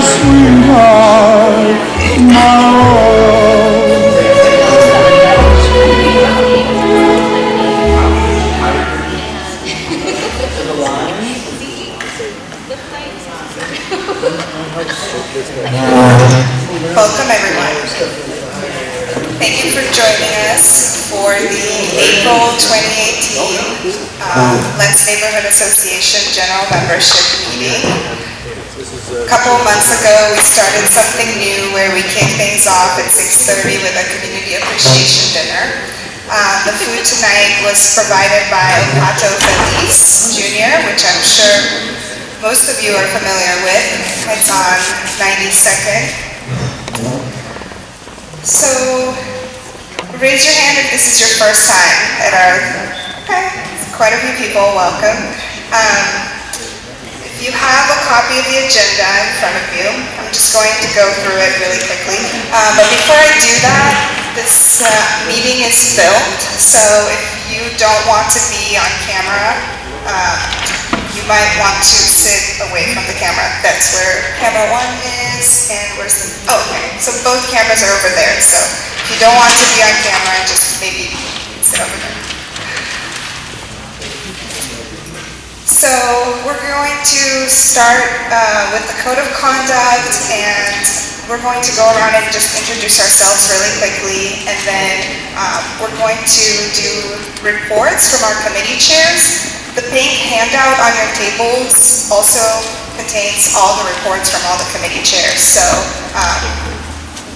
sweetheart, my all. Welcome everyone. Thank you for joining us for the April 2018 Lents Neighborhood Association General Membership Meeting. A couple of months ago we started something new where we kick things off at 6:30 with a community appreciation dinner. The food tonight was provided by Pato Feliz Jr., which I'm sure most of you are familiar with. It's on 92nd. So, raise your hand if this is your first time at our, okay, quite a few people, welcome. If you have a copy of the agenda in front of you, I'm just going to go through it really quickly. But before I do that, this meeting is filmed, so if you don't want to be on camera, you might want to sit away from the camera. That's where camera 1 is, and where's the, oh, okay. So both cameras are over there, so if you don't want to be on camera, just maybe sit over there. So we're going to start with the code of conduct, and we're going to go around and just introduce ourselves really quickly, and then we're going to do reports from our committee chairs. The pink handout on your tables also contains all the reports from all the committee chairs. So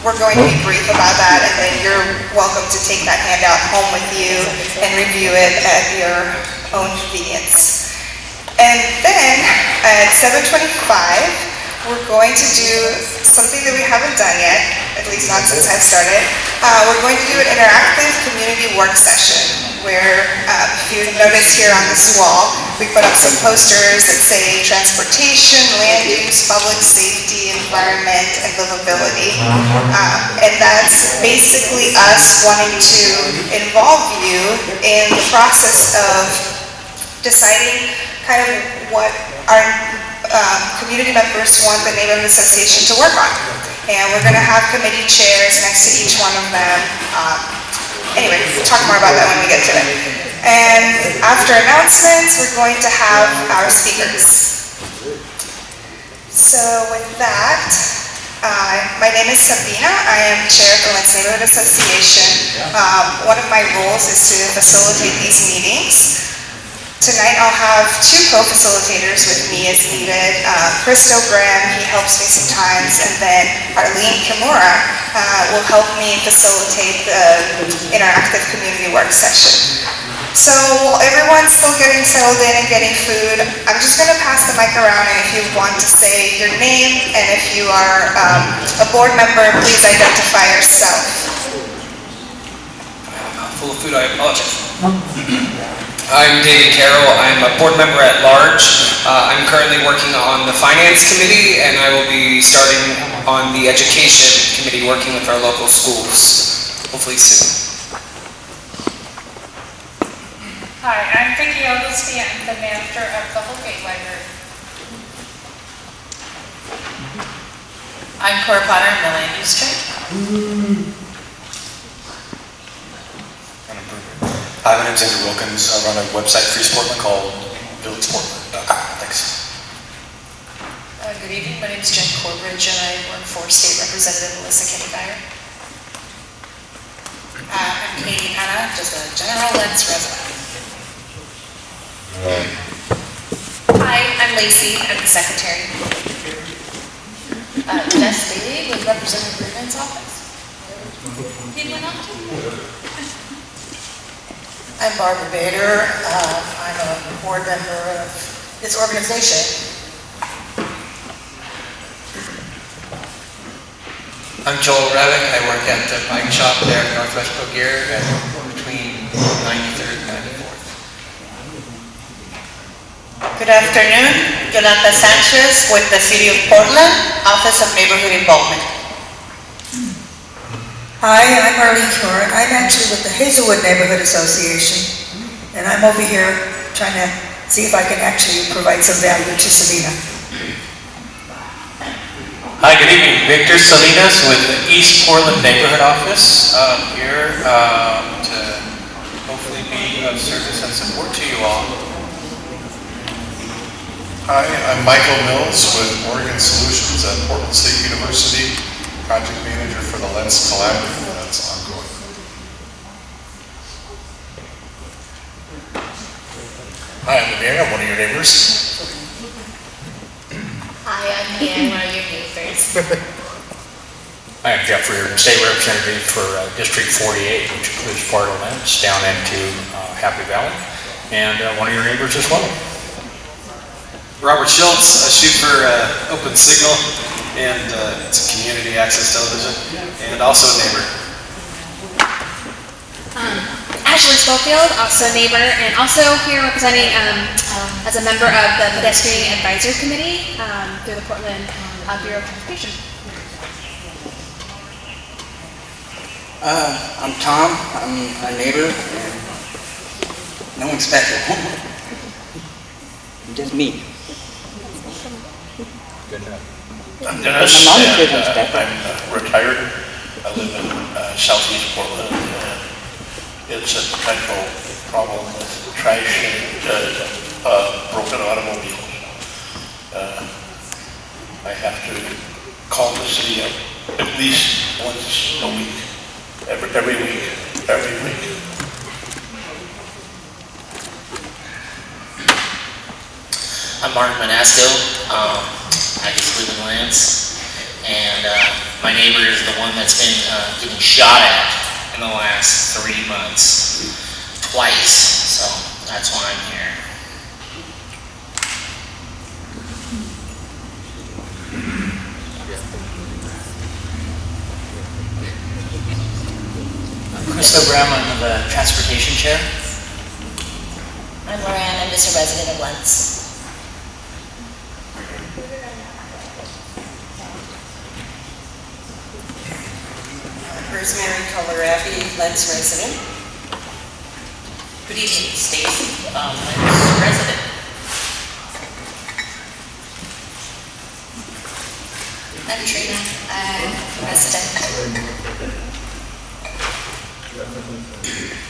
we're going to be brief about that, and then you're welcome to take that handout home with you and review it at your own convenience. And then at 7:25, we're going to do something that we haven't done yet, at least not since I've started. We're going to do an interactive community work session where, if you notice here on this wall, we put up some posters that say transportation, land use, public safety, environment, and livability. And that's basically us wanting to involve you in the process of deciding kind of what our community members want the neighborhood association to work on. And we're going to have committee chairs next to each one of them. Anyway, we'll talk more about that when we get to it. And after announcements, we're going to have our speakers. So with that, my name is Sabina. I am chair of the Lents Neighborhood Association. One of my roles is to facilitate these meetings. Tonight I'll have 2 co-facilitators with me as needed. Chris Graham, he helps me sometimes, and then Arlene Kimura will help me facilitate the interactive community work session. So while everyone's still getting settled in and getting food, I'm just going to pass the mic around, and if you want to say your name, and if you are a board member, please identify yourself. Full of food, I apologize. I'm David Carroll. I'm a board member at large. I'm currently working on the finance committee, and I will be starting on the education committee, working with our local schools, hopefully soon. Hi, I'm Vicki Oglesby. I'm the manager of the Holgate Library. I'm Cora Potter in the land use chair. Hi, my name is Andrew Wilkins. I run a website for East Portland called villageportland.com. Thanks. Good evening. My name is Jen Corbridge, and I work for State Representative Melissa Kenny-Geyer. I'm Katie Hanna, just a general Lents resident. Hi, I'm Lacey. I'm the secretary. Jess Daly with Representative Greenman's office. People not to? I'm Barbara Bader. I'm a board member of this organization. I'm Joel Revick. I work at the bike shop there in Northwest Bogear between 93rd and 94th. Good afternoon. Yolanda Sanchez with the City of Portland, Office of Neighborhood Involvement. Hi, I'm Arlene Kimura. I'm actually with the Hazelwood Neighborhood Association, and I'm over here trying to see if I can actually provide some value to Sabina. Hi, good evening. Victor Salinas with the East Portland Neighborhood Office. Here to hopefully be of service and support to you all. Hi, I'm Michael Mills with Oregon Solutions at Portland State University, project manager for the Lents Collaborative that's ongoing. Hi, I'm Amir. I'm one of your neighbors. Hi, I'm Leanne, one of your neighbors. I am Jeff Reardon, State Representative for District 48, which includes part of Lents down into Happy Valley, and one of your neighbors as well. Robert Schultz, I shoot for Open Signal, and it's a community access television, and also a neighbor. Ashley Schofield, also a neighbor, and also here representing as a member of the Pedestrian Advisory Committee through the Portland Bureau of Transportation. I'm Tom. I'm a neighbor. No one special. Just me. Good enough. I'm Dennis, My mom and, says I'm special. I'm retired. I live in southeast Portland. It's a potential problem with trash and broken automobiles. I have to call the city up at least once a week, every week. I'm Martin Manasco. I just live in Lents, and my neighbor is the one that's been getting shot at in the last 3 months, twice, so that's why I'm here. Chris Brown, I'm the Transportation Chair. I'm Moran, I'm just a resident of Lents. Rosemary Colarabi, Lents resident. Good evening, Stacy, Lents resident. I'm Trina, I'm a resident.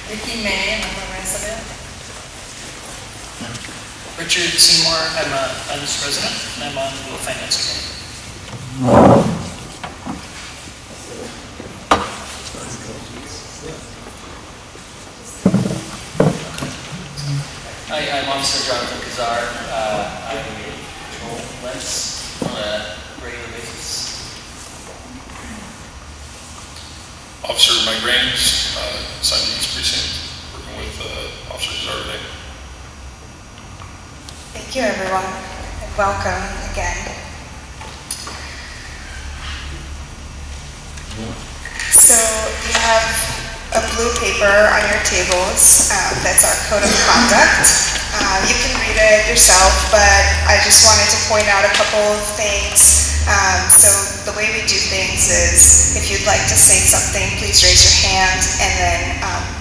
Vicki May, and I'm a resident. Richard Seymour, I'm a Lents resident, and I'm on the Finance Committee. Hi, I'm Officer Jonathan Kazar. I patrol Lents on a regular basis. Officer Mike Raines, Southeast Precinct, working with Officer Kazar today. Thank you, everyone, and welcome again. So you have a blue paper on your tables. That's our code of conduct. You can read it yourself, but I just wanted to point out a couple of things. So the way we do things is if you'd like to say something, please raise your hand and then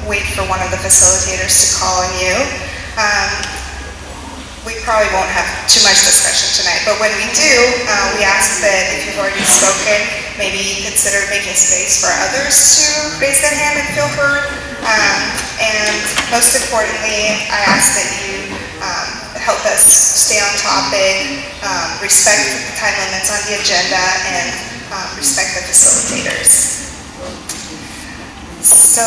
wait for one of the facilitators to call on you. We probably won't have too much discussion tonight, but when we do, we ask that if you've already spoken, maybe consider making space for others to raise their hand and feel heard. And most importantly, I ask that you help us stay on topic, respect the time limits on the agenda, and respect the facilitators. So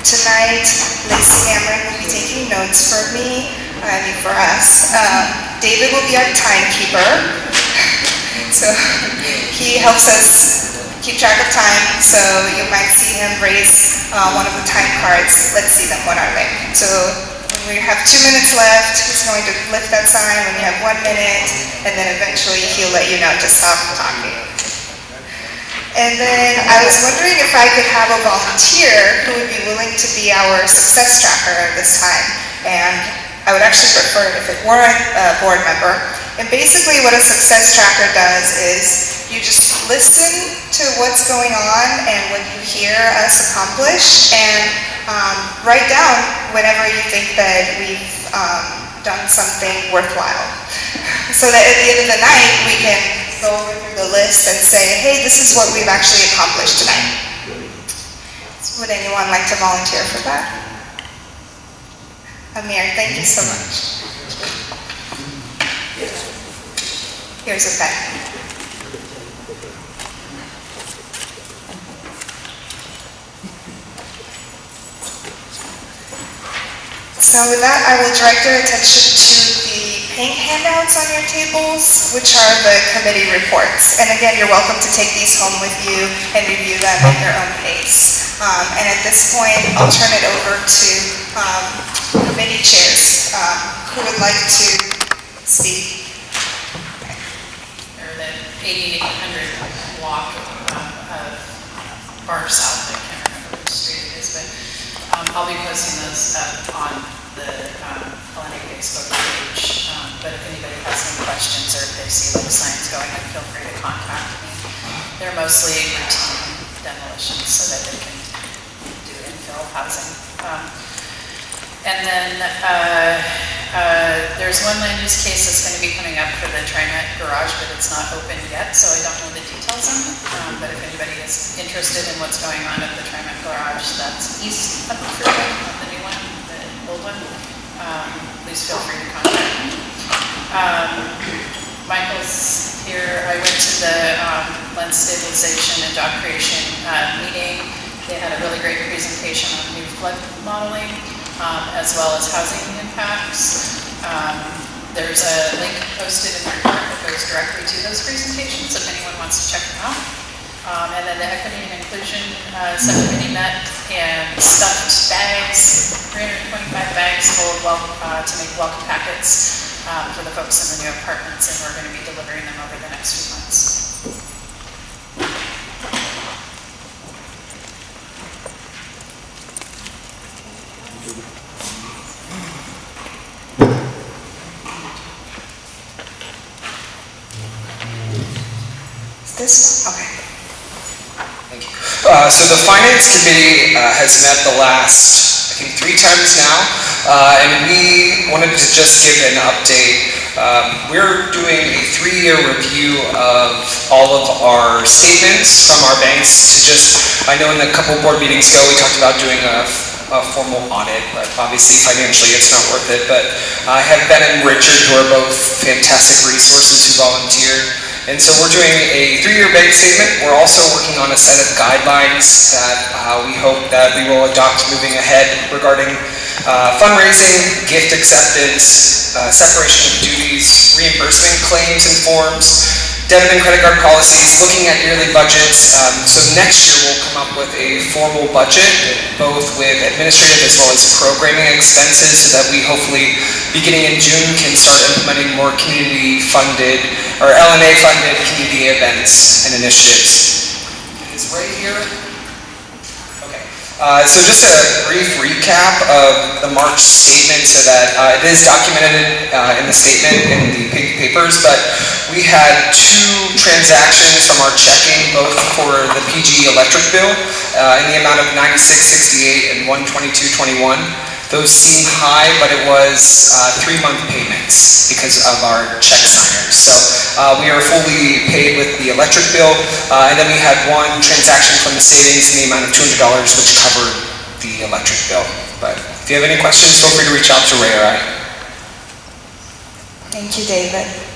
tonight, Lacey Cameron will be taking notes for me. For us. David will be our timekeeper. So he helps us keep track of time. So you might see him raise one of the time cards. Let's see them. What are they? So when we have 2 minutes left, he's going to lift that sign when you have 1 minute, and then eventually he'll let you know to stop talking. And then I was wondering if I could have a volunteer who would be willing to be our success tracker at this time. And I would actually prefer it if it weren't a board member. And basically what a success tracker does is you just listen to what's going on and what you hear us accomplish, and write down whenever you think that we've done something worthwhile. So that at the end of the night we can go over through the list and say, hey, this is what we've actually accomplished tonight. Would anyone like to volunteer for that? Amir, thank you so much. Here's a pen. So with that, I will direct your attention to the pink handouts on your tables, which are the committee reports. And again, you're welcome to take these home with you and review them at your own pace. And at this point, I'll turn it over to committee chairs. Who would like to speak? Or the 8800 block of Bar South, I can't remember which street it is, but I'll be posting those up on the LNA Facebook page. But if anybody has any questions or if they see like signs going up, feel free to contact me. They're mostly routine demolitions so that they can do infill housing. And then there's one land use case that's going to be coming up for the TriMet garage, but it's not open yet, so I don't know the details on it. But if anybody is interested in what's going on at the TriMet garage, that's east of the freeway, not the new one, the old one, please feel free to contact me. Michael's here. I went to the Lents stabilization and job creation meeting. They had a really great presentation on new flood modeling, as well as housing impacts. There's a link posted in the report that goes directly to those presentations if anyone wants to check them out. And then the Equity and Inclusion Subcommittee met and stuffed bags, 325 bags full of to make welcome packets for the folks in the new apartments, and we're going to be delivering them over the next few months. This one? Okay. Thank you. So the Finance Committee has met the last, I think, 3 times now, and we wanted to just give an update. We're doing a 3-year review of all of our statements from our banks to just, I know in a couple board meetings ago we talked about doing a formal audit, but obviously financially it's not worth it. But I have Ben and Richard, who are both fantastic resources who volunteered. And so we're doing a 3-year bank statement. We're also working on a set of guidelines that we hope that we will adopt moving ahead regarding fundraising, gift acceptance, separation of duties, reimbursement claims and forms, debit and credit card policies, looking at yearly budgets. So next year we'll come up with a formal budget, both with administrative as well as programming expenses, so that we hopefully, beginning in June, can start implementing more community-funded or LNA funded community events and initiatives. It is right here. Okay. So just a brief recap of the March statement, so that it is documented in the statement in the pink papers, but we had 2 transactions from our checking, both for the PG electric bill in the amount of $96.68 and $122.21. Those seem high, but it was 3-month payments because of our check signers. So we are fully paid with the electric bill, and then we had 1 transaction from the savings in the amount of $200, which covered the electric bill. But if you have any questions, feel free to reach out to Ray or I. Thank you, David.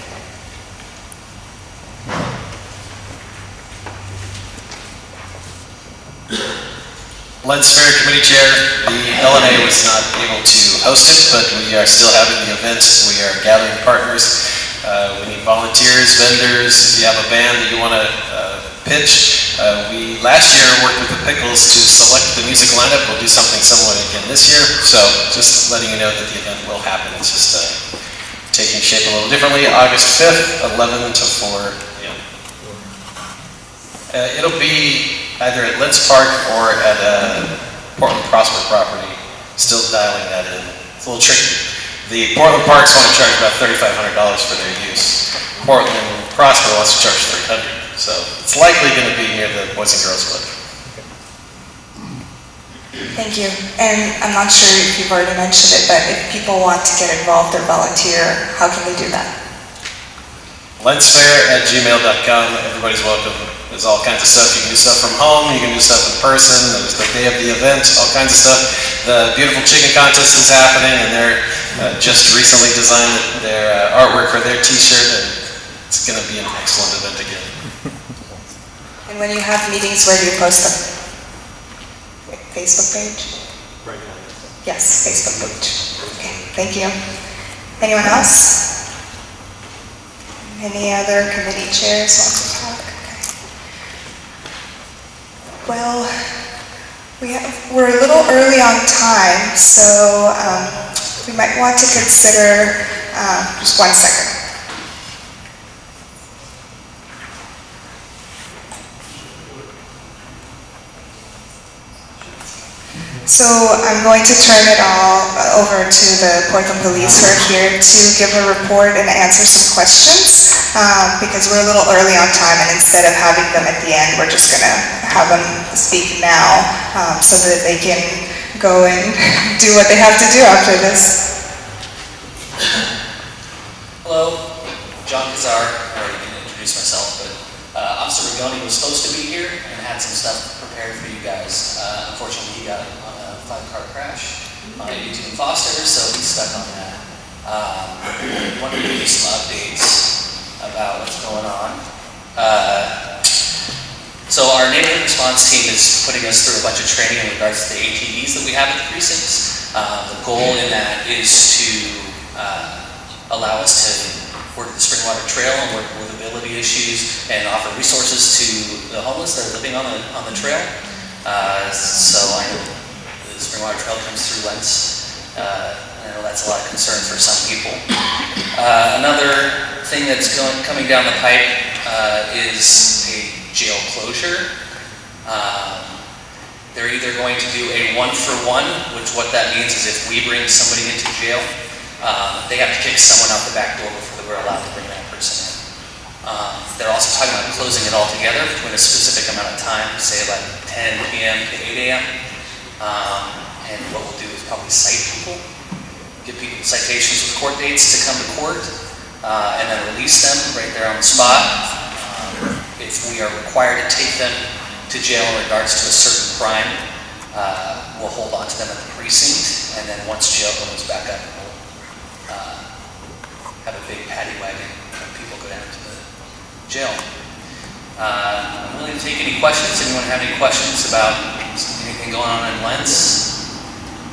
Lents Fair Committee Chair, the LNA was not able to host it, but we are still having the event. We are gathering partners. We need volunteers, vendors. If you have a band that you want to pitch, we last year worked with the Pickles to select the music lineup. We'll do something similar again this year. So just letting you know that the event will happen. It's just taking shape a little differently. August 5th, 11 to 4 p.m. It'll be either at Lents Park or at Portland Prosper property. Still dialing that in. It's a little tricky. The Portland Parks want to charge about $3,500 for their use. Portland Prosper wants to charge $300. So it's likely going to be near the Boys and Girls Club. Thank you. And I'm not sure if you've already mentioned it, but if people want to get involved or volunteer, how can they do that? lentsfair@gmail.com. Everybody's welcome. There's all kinds of stuff. You can do stuff from home, you can do stuff in person. There's the day of the event, all kinds of stuff. The beautiful chicken contest is happening, and they're just recently designed their artwork for their t-shirt, and it's going to be an excellent event again. And when you have meetings, where do you post them? Facebook page? Right now. Yes, Facebook page. Okay, thank you. Anyone else? Any other committee chairs want to talk? Okay. Well, we're a little early on time, so we might want to consider, just 1 second. So I'm going to turn it all over to the Portland Police who are here to give a report and answer some questions because we're a little early on time, and instead of having them at the end, we're just going to have them speak now so that they can go and do what they have to do after this. Hello, John Kazar. I already didn't introduce myself, but Officer Rigoni was supposed to be here and had some stuff prepared for you guys. Unfortunately, he got on a 5-car crash on 82 and Foster, so he's stuck on that. I wanted to give you some updates about what's going on. So our neighborhood response team is putting us through a bunch of training in regards to the ATVs that we have at the precincts. The goal in that is to allow us to work the Springwater Trail and work with livability issues and offer resources to the homeless that are living on the trail. So I know the Springwater Trail comes through Lents. I know that's a lot of concern for some people. Another thing that's coming down the pipe is a jail closure. They're either going to do a 1-for-1, which what that means is if we bring somebody into jail, they have to kick someone out the back door before we're allowed to bring that person in. They're also talking about closing it all together between a specific amount of time, say like 10 p.m. to 8 a.m. And what we'll do is probably cite people, give people citations with court dates to come to court, and then release them right there on the spot. If we are required to take them to jail in regards to a certain crime, we'll hold on to them at the precinct, and then once jail goes back up, we'll have a big paddy wagon when people go down to the jail. I'm willing to take any questions. Anyone have any questions about anything going on in Lents?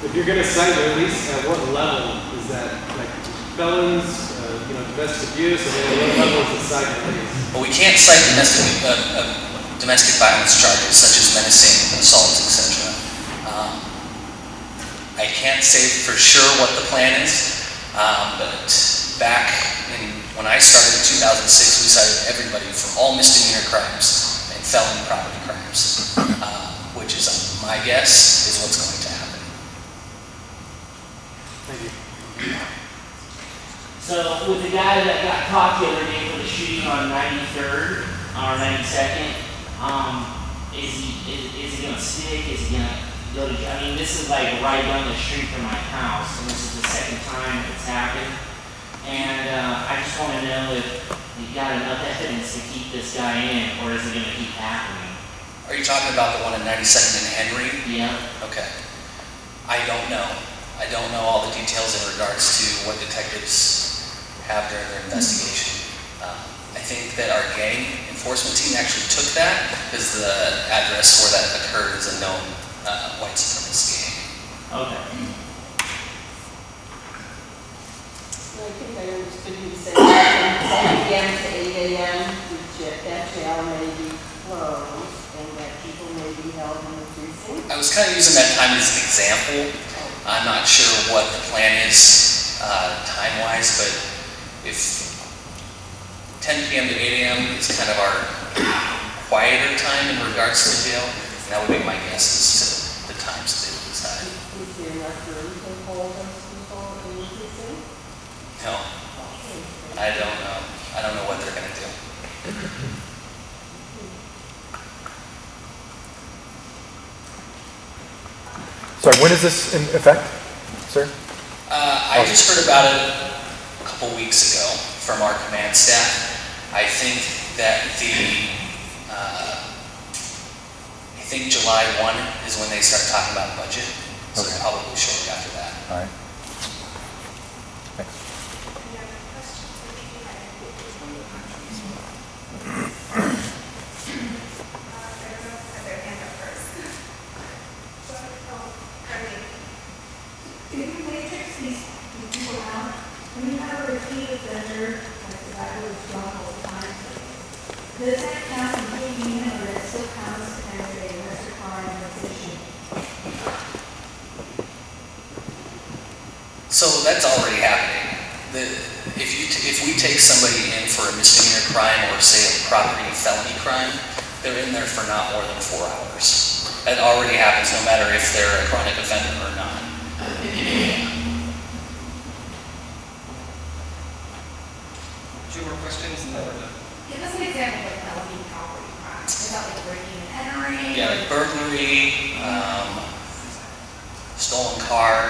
If you're going to cite or release, at what level is that? Like felons, domestic abuse, and then what level is the cite and release? Well, we can't cite domestic violence charges such as menacing, assaults, etc. I can't say for sure what the plan is, but back when I started in 2006, we cited everybody for all misdemeanor crimes and felony property crimes, which is my guess is what's going to happen. Thank you. So with the guy that got caught the other day for the shooting on 93rd or 92nd, is he gonna stick? Is he gonna go to? I mean, this is like right down the street from my house, and this is the second time it's happened. And I just want to know if you got enough evidence to keep this guy in, or is it gonna keep happening? Are you talking about the one in 92nd and Henry? Yeah. Okay. I don't know. I don't know all the details in regards to what detectives have during their investigation. I think that our gang enforcement team actually took that because the address where that occurred is a known white supremacist gang. Okay. I think I understood you say 7 p.m. to 8 a.m. that jail may be closed and that people may be held in the precinct. I was kind of using that time as an example. I'm not sure what the plan is time-wise, but if 10 p.m. to 8 a.m. is kind of our quieter time in regards to the jail, that would be my guess as to the times that they would decide. Is there enough room to hold those people in the precinct? No, I don't know. I don't know what they're going to do. Sorry, when is this in effect, sir? I just heard about it a couple weeks ago from our command staff. I think that I think July 1 is when they start talking about budget, so Okay. probably shortly after that. All right. Thanks. When you have a repeat offender, like the guy who was drunk all the time, does that count as being in, or it still counts as a lesser crime position? So that's already happening. If we take somebody in for a misdemeanor crime or say a property felony crime, they're in there for not more than 4 hours. That already happens no matter if they're a chronic offender or not. Two more questions and then we're done. Give us an example of felony property crime. Is that like breaking and entering? Yeah, like burglary, stolen car,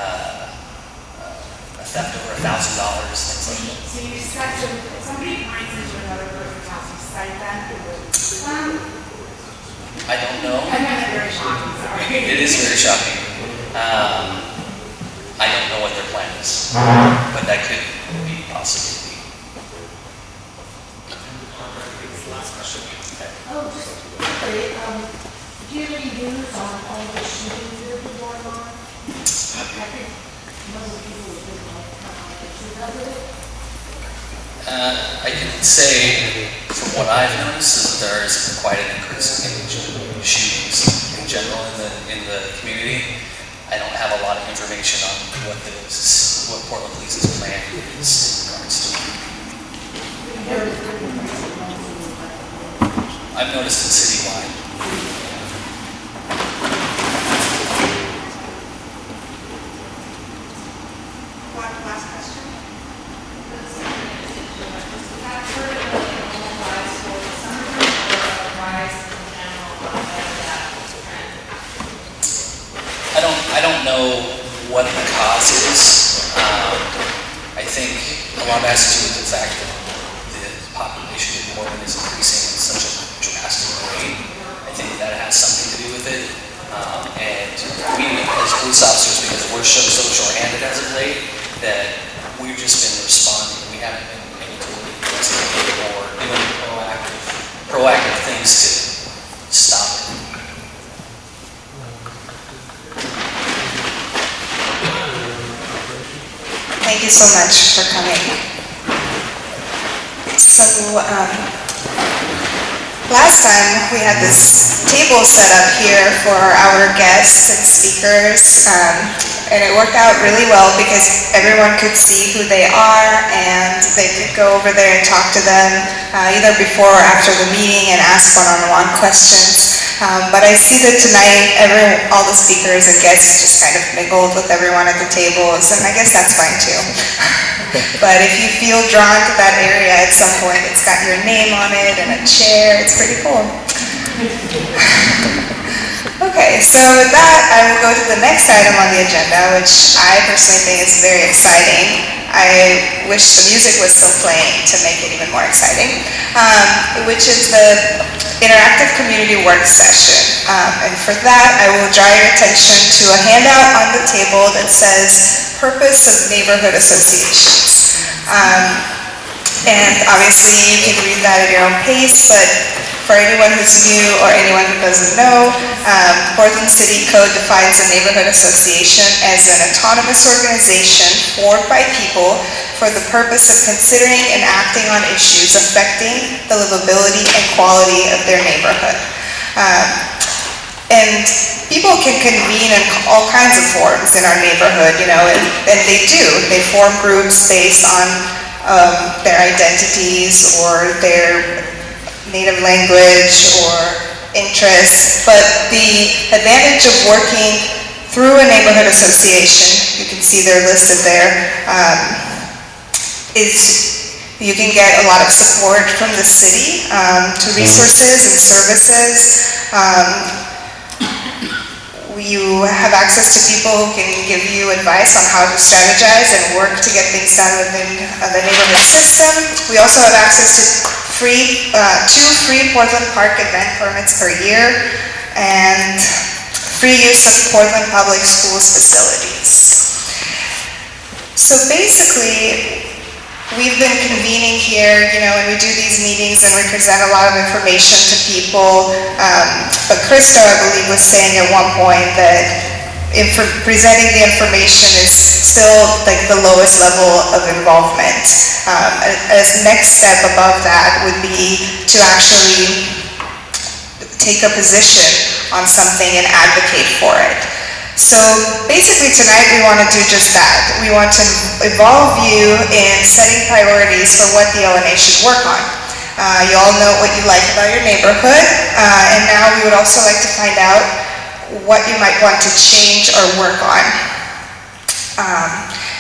a theft over $1,000, things like that. So you stress them, if somebody finds into another person's house, you cite that? I don't know. I find that very shocking, sorry. It is very shocking. I don't know what their plan is, but that could be possibly. Oh, just quickly, do you have any views on all the shootings that have been going on? I think most people would think like, shoot up with it. I can say, from what I've noticed, is that there is quite an increase in shootings in general in the community. I don't have a lot of information on what Portland Police's plan is in regards to it. I've noticed it citywide. Last question. I don't know what the cause is. I think a lot has to do with the fact that the population in Portland is increasing at such a drastic rate. I think that has something to do with it. And we, as police officers, because we're so short-handed as of late, that we've just been responding. We haven't been able to really investigate or doing proactive things to stop it. Thank you so much for coming. So, last time we had this table set up here for our guests and speakers, and it worked out really well because everyone could see who they are and they could go over there and talk to them either before or after the meeting and ask one-on-one questions. But I see that tonight all the speakers and guests just kind of mingled with everyone at the tables, and I guess that's fine too. But if you feel drawn to that area at some point, it's got your name on it and a chair. It's pretty cool. Okay, so with that, I will go to the next item on the agenda, which I personally think is very exciting. I wish the music was still playing to make it even more exciting, which is the interactive community work session. And for that, I will draw your attention to a handout on the table that says Purpose of Neighborhood Associations. And obviously you can read that at your own pace, but for anyone who's new or anyone who doesn't know, Portland City Code defines a neighborhood association as an autonomous organization formed by people for the purpose of considering and acting on issues affecting the livability and quality of their neighborhood. And people can convene in all kinds of forms in our neighborhood, you know, and they do. They form groups based on their identities or their native language or interests, but the advantage of working through a neighborhood association, you can see they're listed there, is you can get a lot of support from the city to resources and services. You have access to people who can give you advice on how to strategize and work to get things done within the neighborhood system. We also have access to two free Portland Park event permits per year and free use of Portland Public Schools facilities. So basically, we've been convening here, and we do these meetings and we present a lot of information to people. But Christo, I believe, was saying at one point that presenting the information is still like the lowest level of involvement. As next step above that would be to actually take a position on something and advocate for it. So basically tonight we want to do just that. We want to involve you in setting priorities for what the LNA should work on. You all know what you like about your neighborhood, and now we would also like to find out what you might want to change or work on.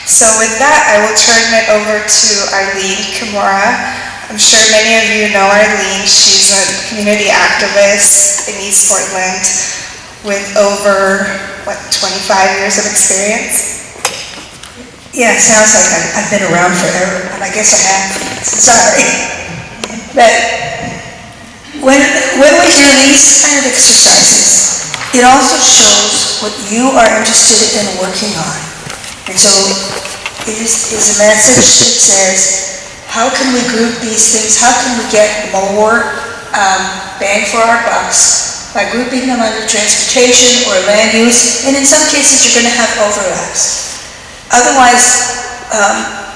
So with that, I will turn it over to Arlene Kimura. I'm sure many of you know Arlene. She's a community activist in East Portland with over 25 years of experience? Yeah, it sounds like I've been around forever, and I guess I have. Sorry. But when we do these kind of exercises, it also shows what you are interested in working on. And so it is a message that says, how can we group these things? How can we get more bang for our bucks by grouping them under transportation or land use, and in some cases you're going to have overlaps. Otherwise,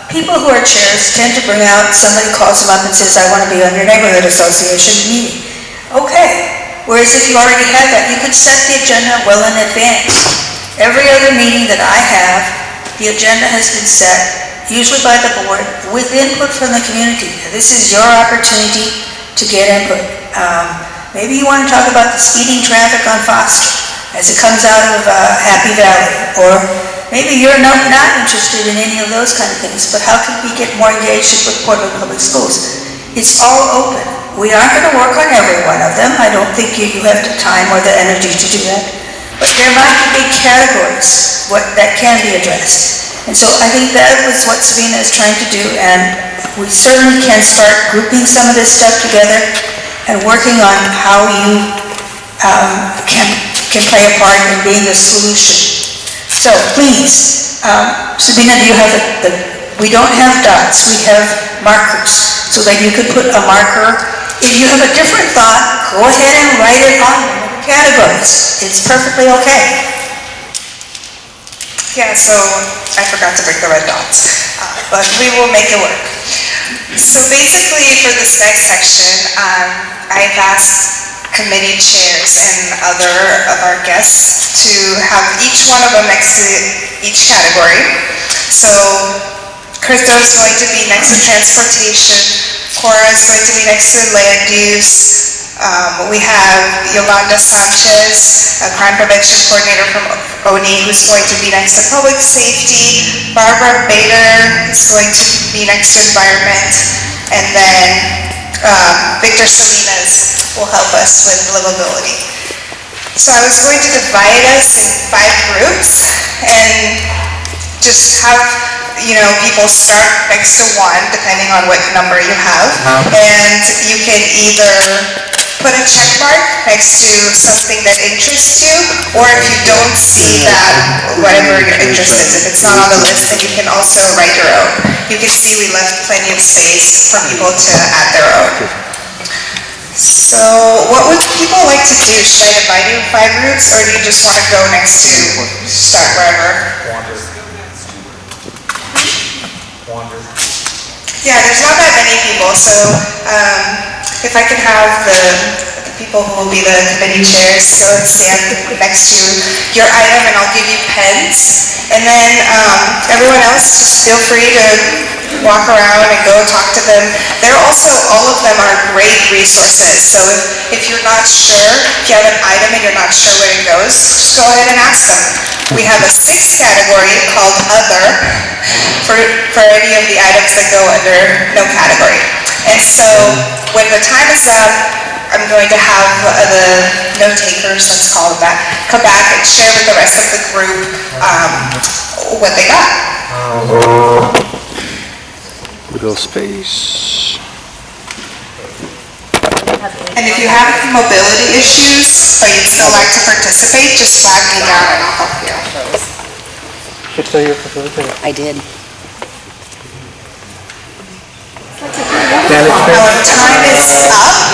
people who are chairs tend to bring out, somebody calls them up and says, I want to be on your neighborhood association meeting. Okay, whereas if you already had that, you could set the agenda well in advance. Every other meeting that I have, the agenda has been set, usually by the board, with input from the community. This is your opportunity to get input. Maybe you want to talk about the speeding traffic on Foster as it comes out of Happy Valley, or maybe you're not interested in any of those kind of things, but how can we get more engaged with Portland Public Schools? It's all open. We aren't going to work on every one of them. I don't think you have the time or the energy to do that, but there might be big categories that can be addressed. And so I think that was what Sabina is trying to do, and we certainly can start grouping some of this stuff together and working on how you can play a part in being the solution. So please, Sabina, do you have we don't have dots, we have markers, so that you could put a marker. If you have a different thought, go ahead and write it on the categories. It's perfectly okay. Yeah, so I forgot to bring the red dots, but we will make it work. So basically for this next section, I've asked committee chairs and other of our guests to have each one of them next to each category. So Christo is going to be next to transportation, Cora is going to be next to land use, we have Yolanda Sanchez, a crime prevention coordinator from ONI, who's going to be next to public safety, Barbara Bader is going to be next to environment, and then Victor Salinas will help us with livability. So I was going to divide us in 5 groups and just have, people start next to one, depending on what number you have, and you can either put a check mark next to something that interests you, or if you don't see that, whatever your interest is, if it's not on the list, then you can also write your own. You can see we left plenty of space for people to add their own. So what would people like to do? Should I divide you in 5 groups, or do you just want to go next to start wherever? Wander. Yeah, there's not that many people, so if I can have the people who will be the committee chairs go and stand next to your item, and I'll give you pens. And then everyone else, just feel free to walk around and go talk to them. They're also, all of them are great resources. So if you're not sure, if you have an item and you're not sure where it goes, just go ahead and ask them. We have a 6th category called Other for any of the items that go under no category. And so when the time is up, I'm going to have the note takers, let's call it that, come back and share with the rest of the group what they got. Little space. And if you have mobility issues, but you'd still like to participate, just flag me down and I'll help you. I did. Our time is up.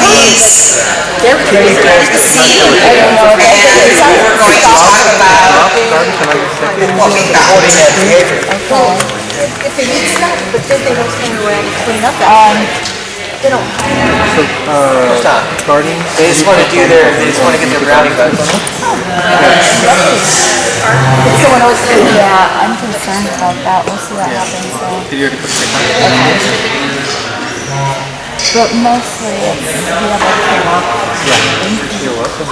Please, they're pretty see, and we're going to talk about what we got. If they need stuff, but then they don't stand around and clean up they don't. Garden. They just want to get their brownie back. Someone always says, yeah, I'm concerned about that. We'll see what happens. Did you already put the But mostly it's the other co-op. Yeah. You're welcome.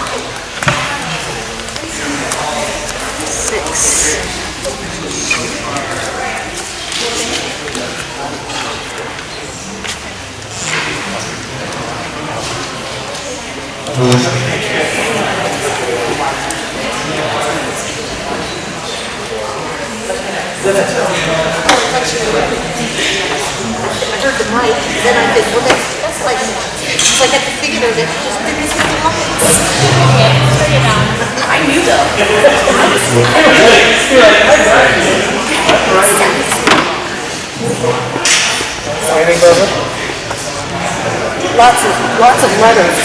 I heard the mic, then I think, well, that's like, it's like at the theater, they just do these little puppets. I knew though. Anything, Barbara? Lots of letters.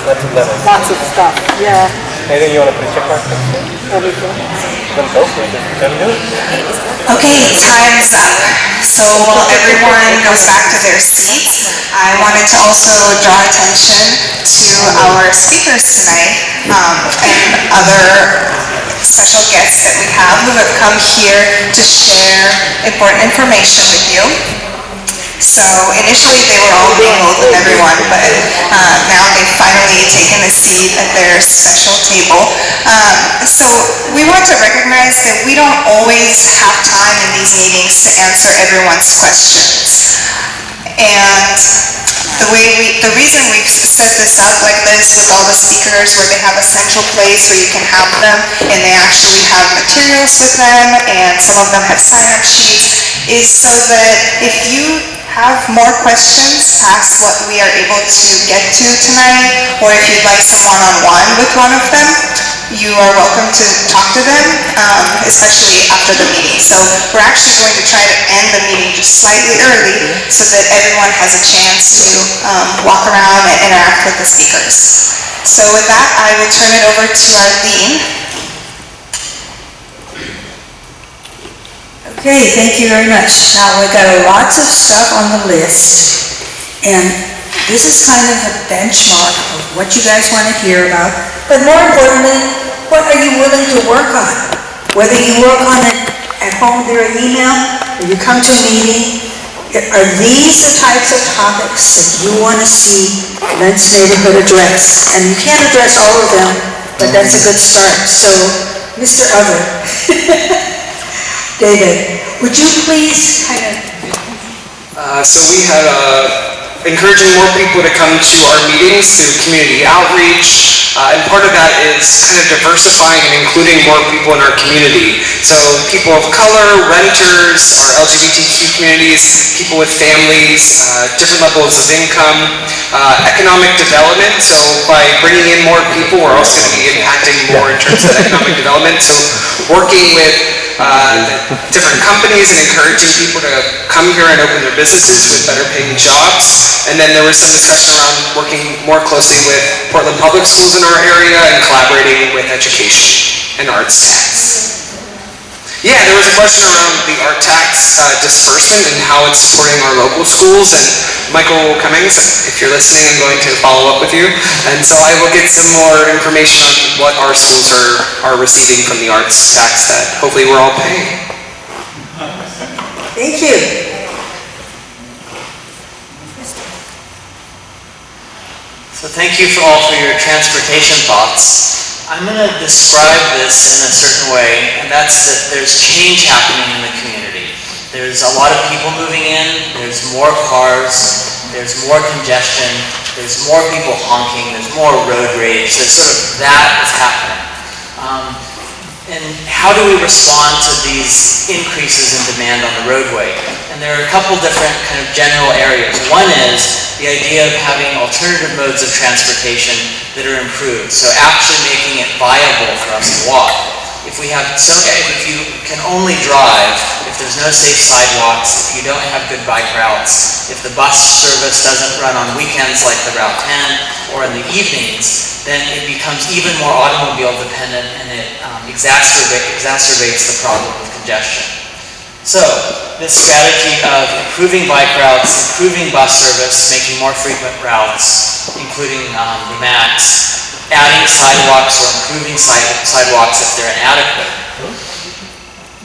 Lots of letters. Lots of stuff, yeah. Anything you want to put a check mark next to? Everything. Then go for it. Let me do it. Okay, time's up. So while everyone goes back to their seats, I wanted to also draw attention to our speakers tonight and other special guests that we have who have come here to share important information with you. So initially they were all mingled with everyone, but now they've finally taken a seat at their special table. So we want to recognize that we don't always have time in these meetings to answer everyone's questions. And the reason we've set this up like this with all the speakers where they have a central place where you can have them and they actually have materials with them and some of them have sign-up sheets is so that if you have more questions past what we are able to get to tonight, or if you'd like some one-on-one with one of them, you are welcome to talk to them, especially after the meeting. So we're actually going to try to end the meeting just slightly early so that everyone has a chance to walk around and interact with the speakers. So with that, I will turn it over to our dean. Okay, thank you very much. Now, we've got lots of stuff on the list, and this is kind of a benchmark of what you guys want to hear about, but more importantly, what are you willing to work on? Whether you work on it at home via email, or you come to a meeting, are these the types of topics that you want to see Lents neighborhood address? And you can't address all of them, but that's a good start. So, Mr. Other, David, would you please kind of... So we had encouraging more people to come to our meetings through community outreach, and part of that is kind of diversifying and including more people in our community. So people of color, renters, our LGBTQ communities, people with families, different levels of income, economic development. So by bringing in more people, we're also going to be impacting more in terms of economic development. So working with different companies and encouraging people to come here and open their businesses with better paying jobs. And then there was some discussion around working more closely with Portland Public Schools in our area and collaborating with education and arts tax. Yeah, there was a question around the art tax disbursement and how it's supporting our local schools. And Michael Cummings, if you're listening, I'm going to follow up with you. And so I will get some more information on what our schools are receiving from the arts tax that hopefully we're all paying. Thank you. So thank you all for your transportation thoughts. I'm going to describe this in a certain way, and that's that there's change happening in the community. There's a lot of people moving in, there's more cars, there's more congestion, there's more people honking, there's more road rage, there's sort of that is happening. And how do we respond to these increases in demand on the roadway? And there are a couple different kind of general areas. One is the idea of having alternative modes of transportation that are improved, so actually making it viable for us to walk. If you can only drive, if there's no safe sidewalks, if you don't have good bike routes, if the bus service doesn't run on weekends like the Route 10 or in the evenings, then it becomes even more automobile dependent and it exacerbates the problem of congestion. So, this strategy of improving bike routes, improving bus service, making more frequent routes, including the MAX, adding sidewalks or improving sidewalks if they're inadequate.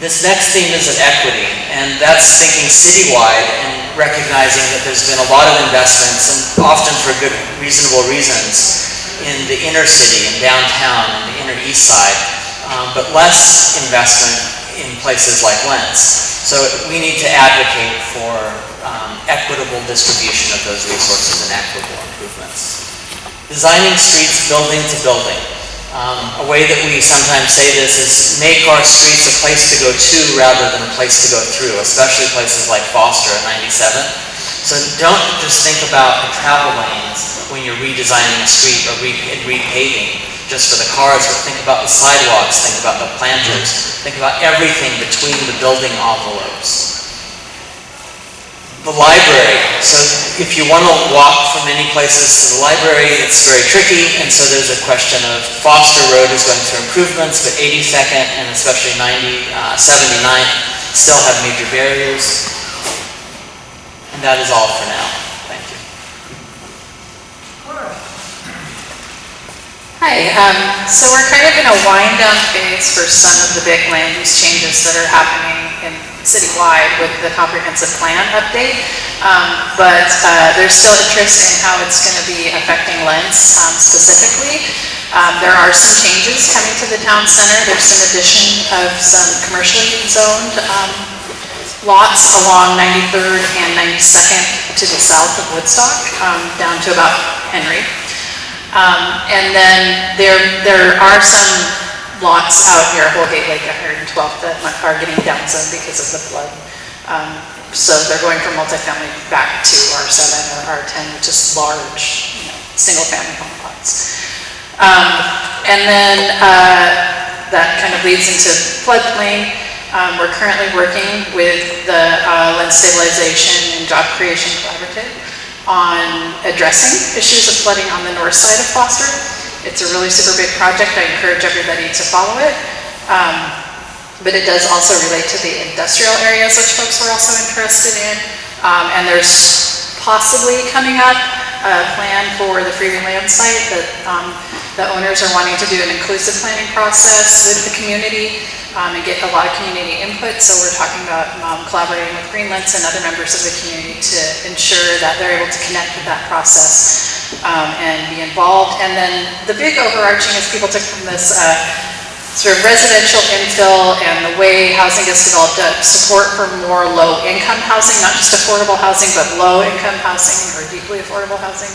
This next theme is of equity, and that's thinking citywide and recognizing that there's been a lot of investments, and often for good, reasonable reasons, in the inner city, in downtown, and the inner east side, but less investment in places like Lents. So we need to advocate for equitable distribution of those resources and equitable improvements. Designing streets building to building. A way that we sometimes say this is make our streets a place to go to rather than a place to go through, especially places like Foster at 97. So don't just think about the travel lanes when you're redesigning a street or repaving just for the cars, but think about the sidewalks, think about the planters, think about everything between the building envelopes. The library. So if you want to walk from many places to the library, it's very tricky, and so there's a question of Foster Road is going through improvements, but 82nd and especially 79th still have major barriers. And that is all for now. Thank you. Hi, so we're kind of in a wind down phase for some of the big land use changes that are happening in citywide with the comprehensive plan update, but there's still interest in how it's going to be affecting Lents specifically. There are some changes coming to the town center. There's some addition of some commercially zoned lots along 93rd and 92nd to the south of Woodstock, down to about Henry. And then there are some lots out here, Holgate Lake 112th, that are getting downsized because of the flood. So they're going from multifamily back to R7 or R10, which is large, single-family home lots. And then that kind of leads into floodplain. We're currently working with the Land Stabilization and Job Creation Collaborative on addressing issues of flooding on the north side of Foster. It's a really super big project. I encourage everybody to follow it. But it does also relate to the industrial areas, which folks are also interested in. And there's possibly coming up a plan for the Freeway Land site that the owners are wanting to do an inclusive planning process with the community and get a lot of community input. So we're talking about collaborating with Greenlands and other members of the community to ensure that they're able to connect with that process and be involved. And then the big overarching is people took from this sort of residential infill and the way housing gets developed, support for more low-income housing, not just affordable housing, but low-income housing or deeply affordable housing.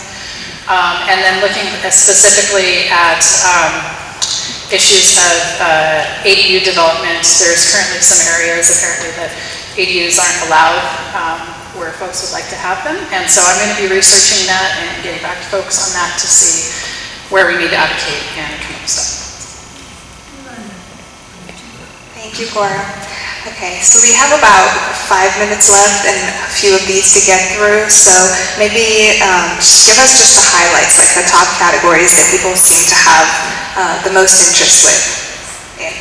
And then looking specifically at issues of ADU development. There's currently some areas apparently that ADUs aren't allowed where folks would like to have them. And so I'm going to be researching that and getting back to folks on that to see where we need to advocate and come up with stuff. Thank you, Cora. Okay, so we have about 5 minutes left and a few of these to get through, so maybe just give us just the highlights, like the top categories that people seem to have the most interest with. Yeah.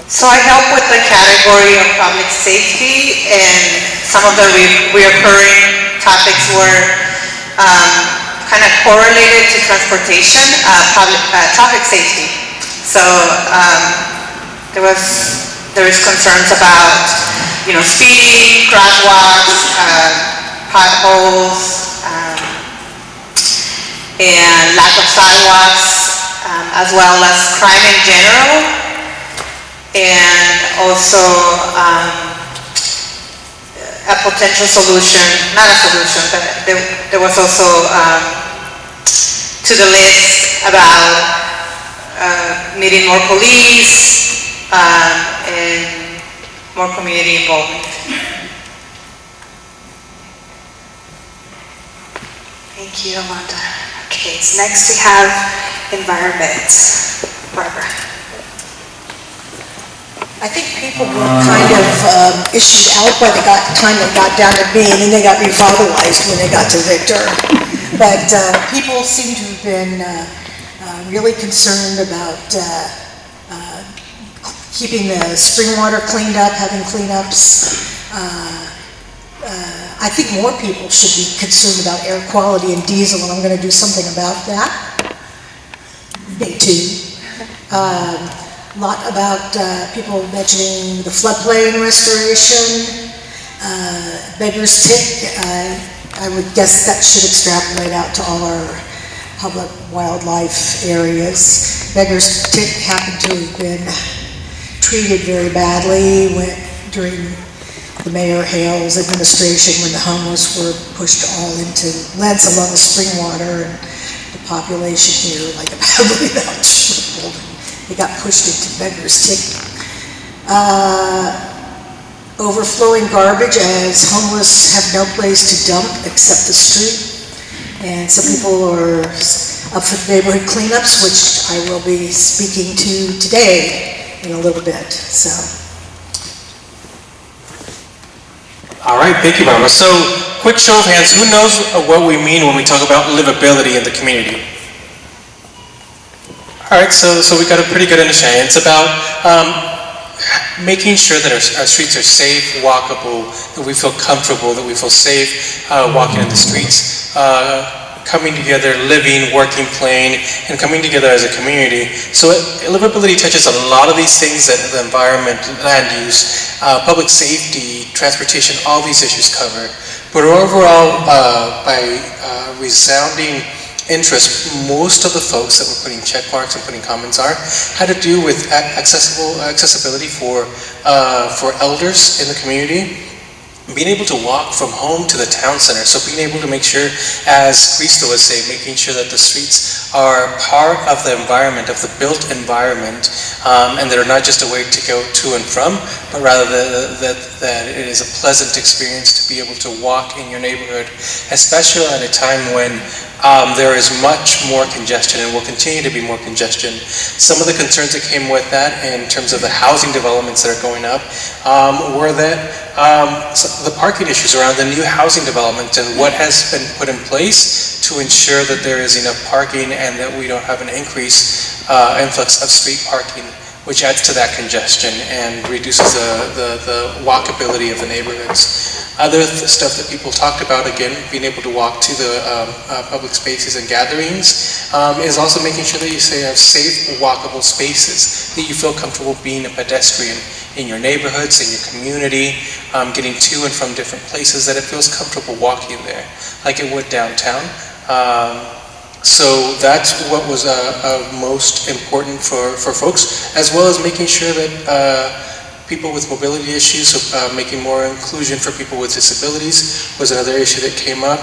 So I help with the category of public safety, and some of the reoccurring topics were kind of correlated to transportation, traffic safety. So there was concerns about, speeding, crosswalks, potholes, and lack of sidewalks, as well as crime in general, and also a potential solution, not a solution, but there was also to the list about needing more police and more community involvement. Thank you, Amanda. Okay, so next we have environment. Barbara. I think people were kind of issued out by the time they got down to me, and then they got revitalized when they got to Victor. But people seem to have been really concerned about keeping the spring water cleaned up, having cleanups. I think more people should be concerned about air quality and diesel, and I'm going to do something about that. Me too. A lot about people mentioning the floodplain restoration, Beggar's Tick. I would guess that should extrapolate out to all our public wildlife areas. Beggar's Tick happened to have been treated very badly during the Mayor Hale's administration when the homeless were pushed all into Lents along the spring water, and the population here like badly about tripled. They got pushed into Beggar's Tick. Overflowing garbage, as homeless have no place to dump except the street. And some people are up for neighborhood cleanups, which I will be speaking to today in a little bit. So. All right, thank you, Barbara. So, quick show of hands, who knows what we mean when we talk about livability in the community? All right, so we got a pretty good understanding. It's about making sure that our streets are safe, walkable, that we feel comfortable, that we feel safe walking in the streets, coming together, living, working, playing, and coming together as a community. So livability touches a lot of these things that the environment, land use, public safety, transportation, all these issues cover. But overall, by resounding interest, most of the folks that were putting check marks and putting comments had to do with accessibility for elders in the community, being able to walk from home to the town center. So being able to make sure, as Cristo would say, making sure that the streets are part of the environment, of the built environment, and they're not just a way to go to and from, but rather that it is a pleasant experience to be able to walk in your neighborhood, especially at a time when there is much more congestion and will continue to be more congestion. Some of the concerns that came with that in terms of the housing developments that are going up were that the parking issues around the new housing development and what has been put in place to ensure that there is enough parking and that we don't have an influx of street parking, which adds to that congestion and reduces the walkability of the neighborhoods. Other stuff that people talked about, again, being able to walk to the public spaces and gatherings, is also making sure that you have safe, walkable spaces, that you feel comfortable being a pedestrian in your neighborhoods, in your community, getting to and from different places, that it feels comfortable walking there, like it would downtown. So that's what was most important for folks, as well as making sure that people with mobility issues, making more inclusion for people with disabilities was another issue that came up.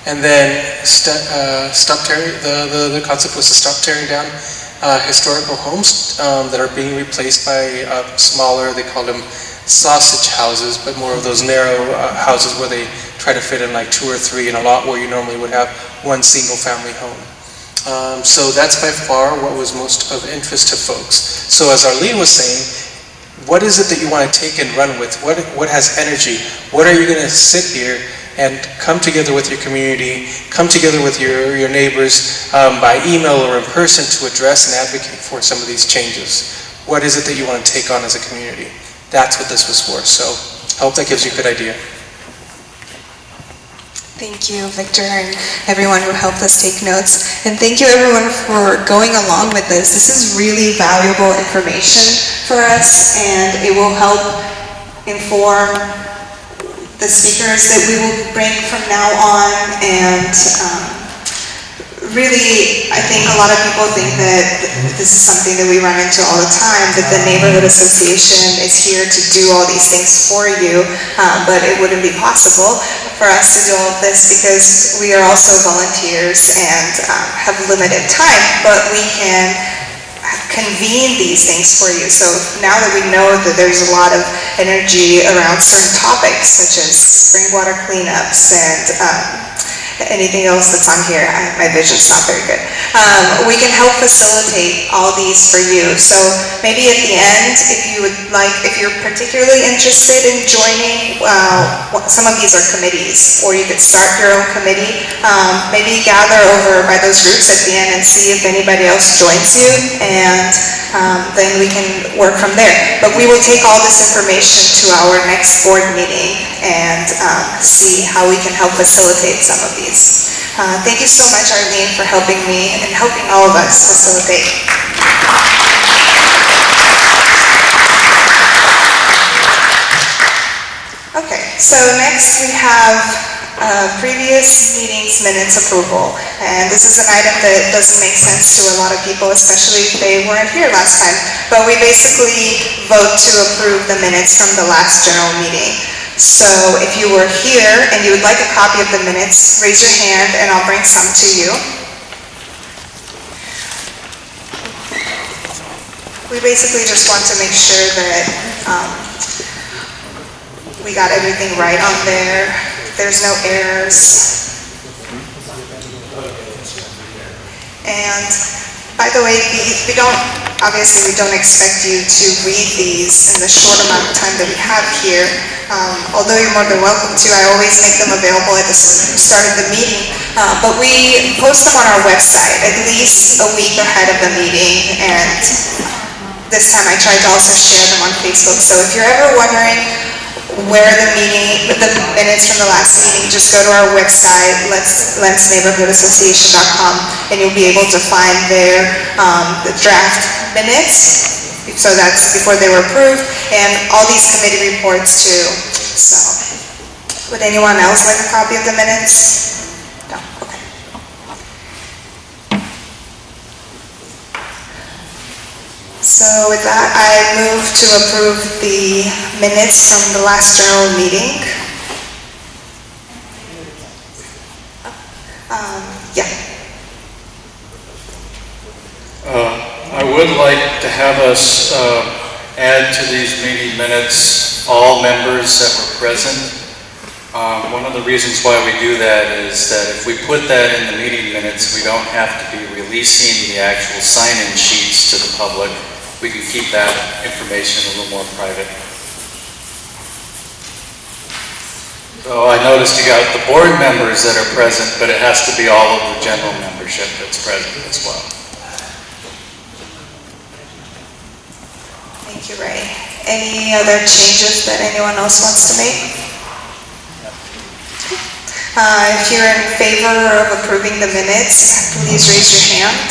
And then the concept was to stop tearing down historical homes that are being replaced by smaller, they call them sausage houses, but more of those narrow houses where they try to fit in like 2 or 3 in a lot where you normally would have one single family home. So that's by far what was most of interest to folks. So as Arlene was saying, what is it that you want to take and run with? What has energy? What are you going to sit here and come together with your community, come together with your neighbors by email or in person to address and advocate for some of these changes? What is it that you want to take on as a community? That's what this was for. So I hope that gives you a good idea. Thank you, Victor, and everyone who helped us take notes. And thank you, everyone, for going along with this. This is really valuable information for us, and it will help inform the speakers that we will bring from now on, and really, I think a lot of people think that this is something that we run into all the time, that the neighborhood association is here to do all these things for you, but it wouldn't be possible for us to do all of this because we are also volunteers and have limited time, but we can convene these things for you. So now that we know that there's a lot of energy around certain topics, such as spring water cleanups and anything else that's on here, my vision's not very good. We can help facilitate all these for you. So maybe at the end, if you're particularly interested in joining, some of these are committees, or you could start your own committee. Maybe gather over by those groups at the end and see if anybody else joins you, and then we can work from there. But we will take all this information to our next board meeting and see how we can help facilitate some of these. Thank you so much, Arlene, for helping me and helping all of us facilitate. Okay, so next we have previous meetings minutes approval. And this is an item that doesn't make sense to a lot of people, especially if they weren't here last time. But we basically vote to approve the minutes from the last general meeting. So if you were here and you would like a copy of the minutes, raise your hand and I'll bring some to you. We basically just want to make sure that we got everything right on there. There's no errors. And by the way, we don't expect you to read these in the short amount of time that we have here. Although you're more than welcome to, I always make them available at the start of the meeting. But we post them on our website at least a week ahead of the meeting, and this time I tried to also share them on Facebook. So if you're ever wondering where the minutes from the last meeting, just go to our website, lentsneighborhoodassociation.com, and you'll be able to find there the draft minutes. So that's before they were approved, and all these committee reports too. So, would anyone else like a copy of the minutes? No? Okay. So with that, I move to approve the minutes from the last general meeting. I would like to have us add to these meeting minutes all members that were present. One of the reasons why we do that is that if we put that in the meeting minutes, we don't have to be releasing the actual sign-in sheets to the public. We can keep that information a little more private. So I noticed you got the board members that are present, but it has to be all of the general membership that's present as well. Thank you, Ray. Any other changes that anyone else wants to make? If you're in favor of approving the minutes, please raise your hand.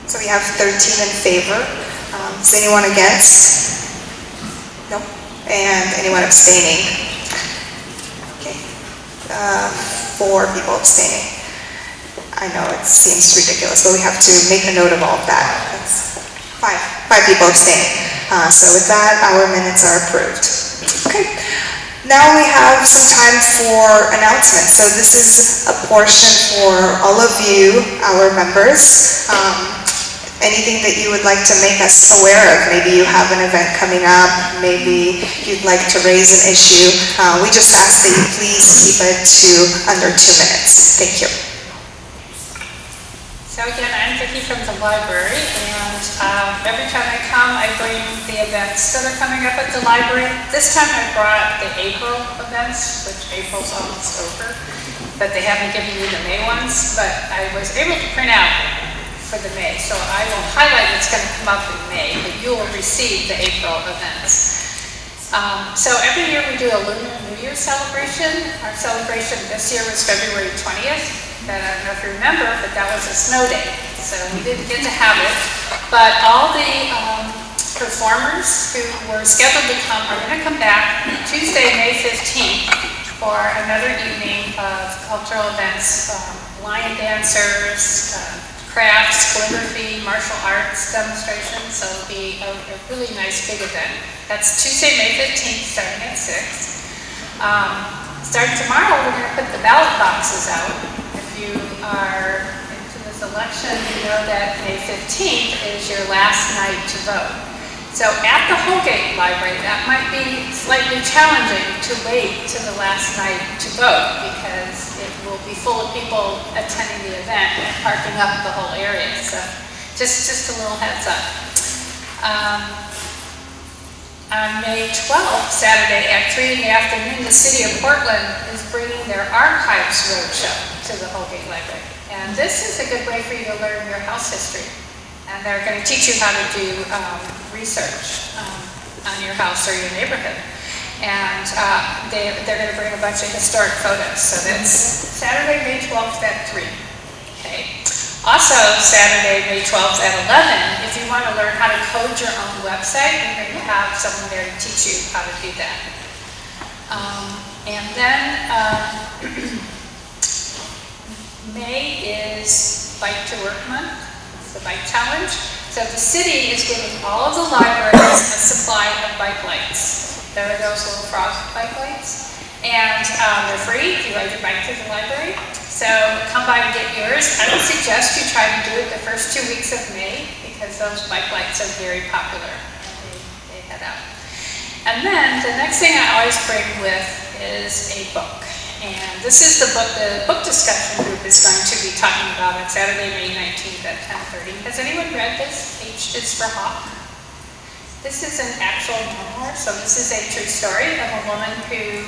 So we have 13 in favor. Is anyone against? No? And anyone abstaining? Okay. 4 people abstaining. I know it seems ridiculous, but we have to make a note of all of that. That's 5 people abstaining. So with that, our minutes are approved. Okay. Now we have some time for announcements. So this is a portion for all of you, our members. Anything that you would like to make us aware of. Maybe you have an event coming up. Maybe you'd like to raise an issue. We just ask that you please keep it to under 2 minutes. Thank you. So again, I'm Vicki from the library, and every time I come, I bring the events that are coming up at the library. This time I brought the April events, which April's almost over, but they haven't given me the May ones, but I was able to print out for the May, so I will highlight what's going to come up in May, but you will receive the April events. So every year we do a Lunar New Year celebration. Our celebration this year was February 20th. And I don't know if you remember, but that was a snow day, so we didn't get to have it. But all the performers who were scheduled to come are going to come back Tuesday, May 15th for another evening of cultural events, lion dancers, crafts, calligraphy, martial arts demonstrations. So it'll be a really nice big event. That's Tuesday, May 15th, starting at 6. Starting tomorrow, we're going to put the ballot boxes out. If you are into this election, you know that May 15th is your last night to vote. So at the Holgate Library, that might be slightly challenging to wait to the last night to vote because it will be full of people attending the event and parking up the whole area. So just a little heads up. On May 12th, Saturday at 3 in the afternoon, the City of Portland is bringing their Archives Roadshow to the Holgate Library. And this is a good way for you to learn your house history. And they're going to teach you how to do research on your house or your neighborhood. And they're going to bring a bunch of historic photos. So that's Saturday, May 12th at 3. Okay. Also, Saturday, May 12th at 11, if you want to learn how to code your own website, we're going to have someone there to teach you how to do that. And then May is Bike to Work Month. It's the bike challenge. So the city is giving all of the libraries a supply of bike lights. There are those little frost bike lights. And they're free if you ride your bike to the library. So come by and get yours. I would suggest you try to do it the first 2 weeks of May because those bike lights are very popular and they head out. And then the next thing I always bring with is a book. And this is the book discussion group is going to be talking about on Saturday, May 19th at 10:30. Has anyone read this? H is for Hawk. This is an actual memoir, so this is a true story of a woman who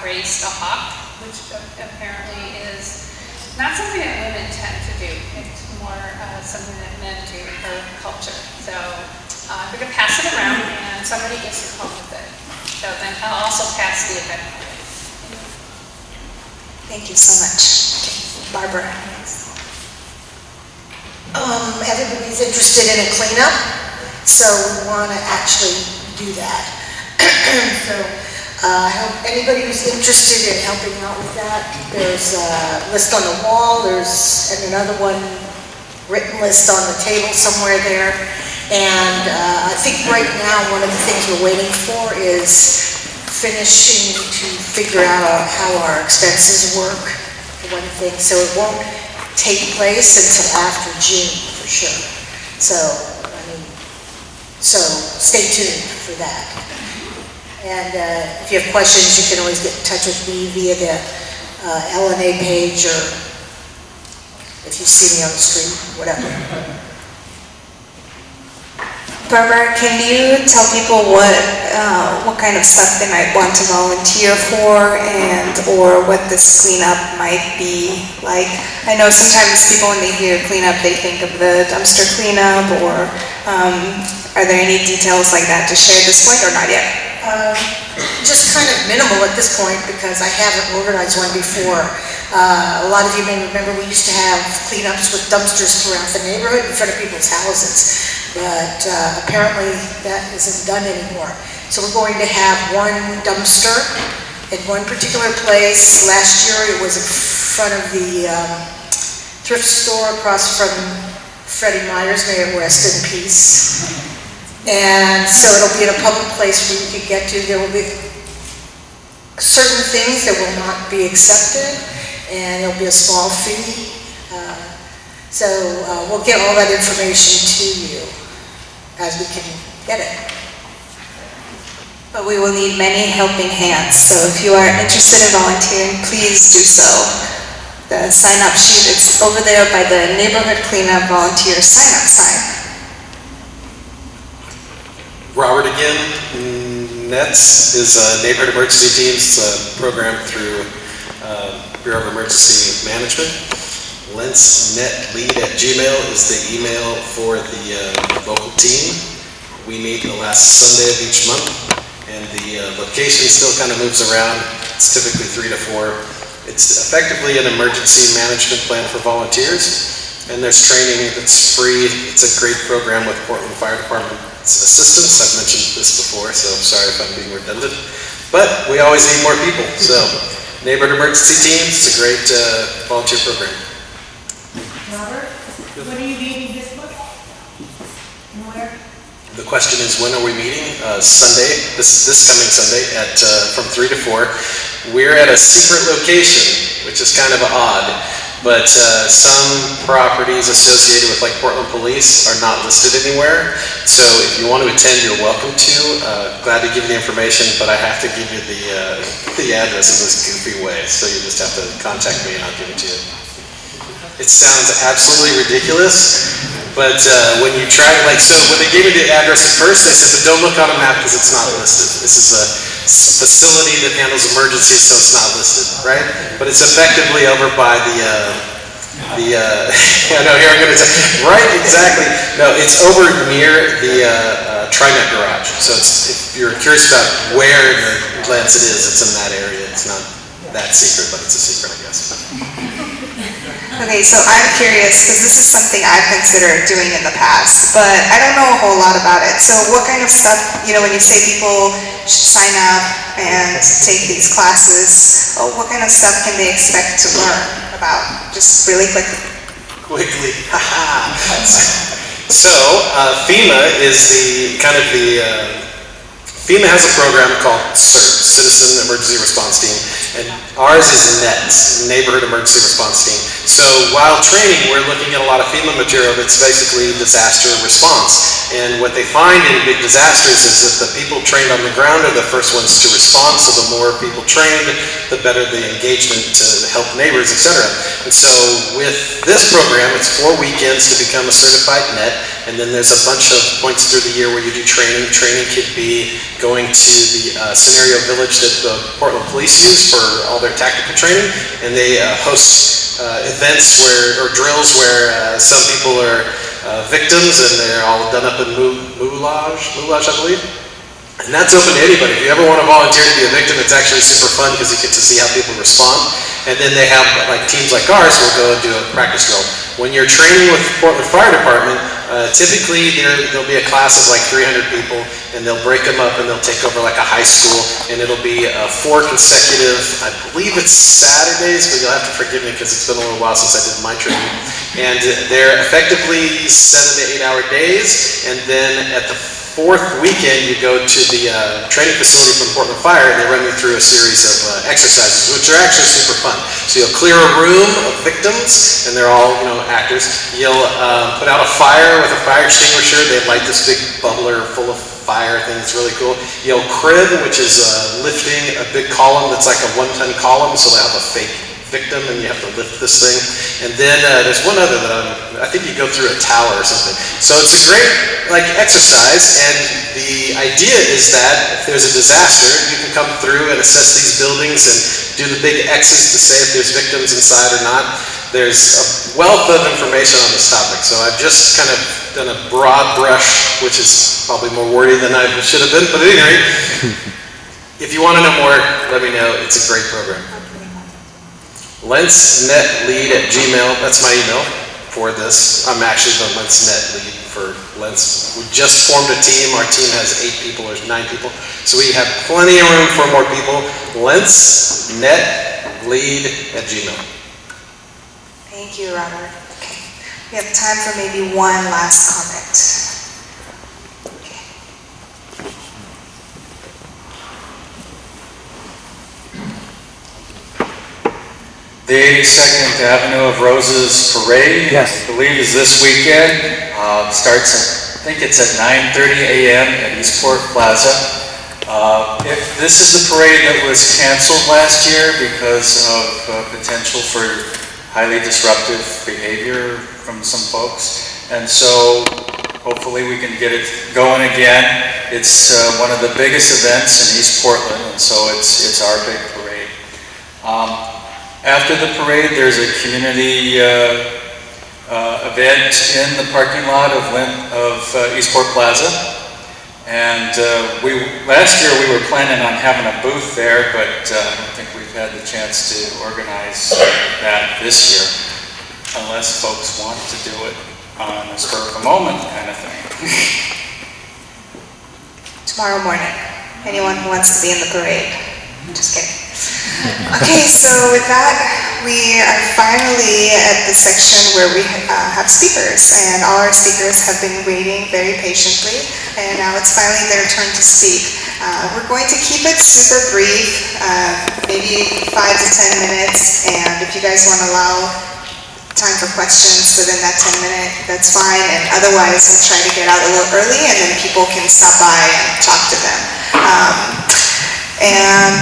raised a hawk, which apparently is not something that women tend to do. It's more something that men do in her culture. So we're going to pass it around and somebody gets to home with it. So then I'll also pass the event. Thank you so much. Barbara. Everybody's interested in a cleanup, so we want to actually do that. So I hope anybody who's interested in helping out with that, there's a list on the wall, there's another one, written list on the table somewhere there. And I think right now one of the things we're waiting for is finishing to figure out how our expenses work, for one thing. So it won't take place until after June for sure. So, so stay tuned for that. And if you have questions, you can always get in touch with me via the LNA page or if you see me on the street, whatever. Barbara, can you tell people what kind of stuff they might want to volunteer for and or what this cleanup might be like? I know sometimes people when they hear cleanup, they think of the dumpster cleanup or are there any details like that to share at this point or not yet? Just kind of minimal at this point because I haven't organized one before. A lot of you may remember we used to have cleanups with dumpsters throughout the neighborhood in front of people's houses. But apparently that isn't done anymore. So we're going to have one dumpster in one particular place. Last year it was in front of the thrift store across from Freddie Myers, may it rest in peace. And so it'll be in a public place where you can get to. There will be certain things that will not be accepted and there'll be a small fee. So we'll get all that information to you as we can get it. But we will need many helping hands, so if you are interested in volunteering, please do so. The sign-up sheet is over there by the neighborhood cleanup volunteer sign-up sign. Robert again. Nets is a neighborhood emergency teams. It's a program through Bureau of Emergency Management. LentsNetLead@gmail is the email for the local team. We meet the last Sunday of each month, and the location still kind of moves around. It's typically 3 to 4. It's effectively an emergency management plan for volunteers, and there's training that's free. It's a great program with Portland Fire Department assistants. I've mentioned this before, so I'm sorry if I'm being redundant. But we always need more people, so neighborhood emergency teams is a great volunteer program. Robert, when are you meeting this month? And where? The question is, when are we meeting? Sunday, this coming Sunday at from 3 to 4. We're at a secret location, which is kind of odd, but some properties associated with like Portland Police are not listed anywhere. So if you want to attend, you're welcome to. Glad to give you the information, but I have to give you the address in this goofy way. So you just have to contact me and I'll give it to you. It sounds absolutely ridiculous, but when you try, like, so when they gave me the address at first, they said, but don't look on a map because it's not listed. This is a facility that handles emergencies, so it's not listed, right? But it's effectively over by I know, here I'm going to say, right, exactly. No, it's over near the TriNet garage. So if you're curious about where in the Lents it is, it's in that area. It's not that secret, but it's a secret, I guess. Okay, so I'm curious, because this is something I've considered doing in the past, but I don't know a whole lot about it. So what kind of stuff, when you say people should sign up and take these classes, what kind of stuff can they expect to learn about? Just really quickly. Quickly, haha. So FEMA is FEMA has a program called CERT, Citizen Emergency Response Team, and ours is NETS, Neighborhood Emergency Response Team. So while training, we're looking at a lot of FEMA material that's basically disaster response. And what they find in big disasters is that the people trained on the ground are the first ones to respond, so the more people trained, the better the engagement to help neighbors, etc. And so with this program, it's 4 weekends to become a certified NET, and then there's a bunch of points through the year where you do training. Training could be going to the scenario village that the Portland Police use for all their tactical training, and they host events or drills where some people are victims and they're all done up in moulage, I believe. And that's open to anybody. If you ever want to volunteer to be a victim, it's actually super fun because you get to see how people respond. And then they have, like teams like ours will go and do a practice drill. When you're training with the Portland Fire Department, typically there'll be a class of like 300 people, and they'll break them up and they'll take over like a high school, and it'll be 4 consecutive, I believe it's Saturdays, but you'll have to forgive me because it's been a little while since I did my training. And they're effectively 7 to 8 hour days, and then at the 4th weekend, you go to the training facility from Portland Fire, and they run you through a series of exercises, which are actually super fun. So you'll clear a room of victims, and they're all, actors. You'll put out a fire with a fire extinguisher. They light this big bubbler full of fire thing. It's really cool. You'll crib, which is lifting a big column that's like a 1-ton column, so they have a fake victim, and you have to lift this thing. And then there's one other that I think you go through a tower or something. So it's a great exercise, and the idea is that if there's a disaster, you can come through and assess these buildings and do the big X's to say if there's victims inside or not. There's a wealth of information on this topic, so I've just kind of done a broad brush, which is probably more wordy than I should have been, but at any rate, if you want to know more, let me know. It's a great program. lentsnetlead@gmail, that's my email for this. I'm actually the LentsNet lead for Lents. We just formed a team. Our team has 8 people or 9 people. So we have plenty of room for more people. lentsnetlead@gmail. Thank you, Robert. Okay. We have time for maybe one last comment. The 82nd Avenue of Roses Parade, I believe, is this weekend. Starts at, I think it's at 9:30 a.m. at Eastport Plaza. This is the parade that was canceled last year because of potential for highly disruptive behavior from some folks. And so hopefully we can get it going again. It's one of the biggest events in East Portland, and so it's our big parade. After the parade, there's a community event in the parking lot of Eastport Plaza. And last year we were planning on having a booth there, but I don't think we've had the chance to organize that this year, unless folks want to do it on a spur of the moment kind of thing. tomorrow morning. Anyone who wants to be in the parade. Just kidding. Okay, so with that, we are finally at the section where we have speakers, and all our speakers have been waiting very patiently, and now it's finally their turn to speak. We're going to keep it super brief, maybe 5 to 10 minutes, and if you guys want to allow time for questions within that 10-minute, that's fine, and otherwise we'll try to get out a little early, and then people can stop by and talk to them. And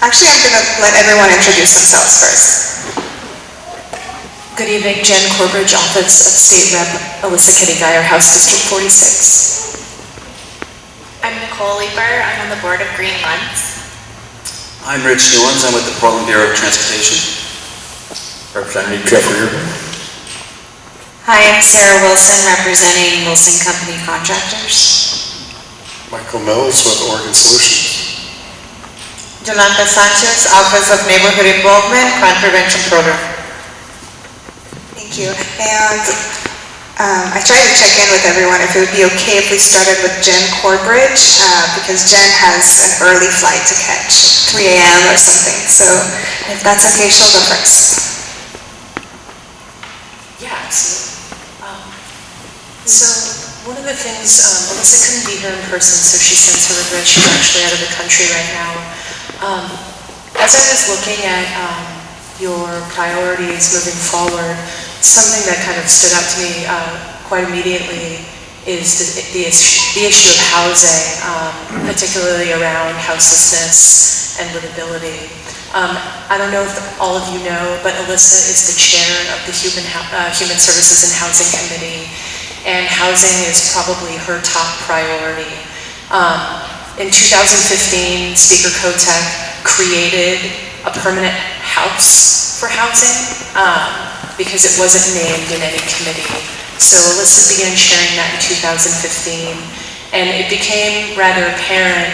actually, I'm going to let everyone introduce themselves first. Good evening, Jen Corbridge, Office of State Rep Alyssa Kitty Geyer, House District 46. I'm Nicole Leeper, I'm on the board of Green Lents. I'm Rich Newlands, I'm with the Portland Bureau of Transportation. Representative Jeffrey Urban. Hi, I'm Sarah Wilson, representing Wilson Company Contractors. Michael Mills with Oregon Solutions. Yolanda Sanchez, Office of Neighborhood Involvement, Crime Prevention Program. Thank you. And I tried to check in with everyone if it would be okay if we started with Jen Corbridge, because Jen has an early flight to catch, 3 a.m. or something. So if that's okay, she'll go first. Yeah, absolutely. So one of the things, Alyssa couldn't be here in person, so she sends her regrets. She's actually out of the country right now. As I was looking at your priorities moving forward, something that kind of stood out to me quite immediately is the issue of housing, particularly around houselessness and livability. I don't know if all of you know, but Alyssa is the chair of the Human Services and Housing Committee, and housing is probably her top priority. In 2015, Speaker Kotek created a permanent house for housing because it wasn't named in any committee. So Alyssa began sharing that in 2015, and it became rather apparent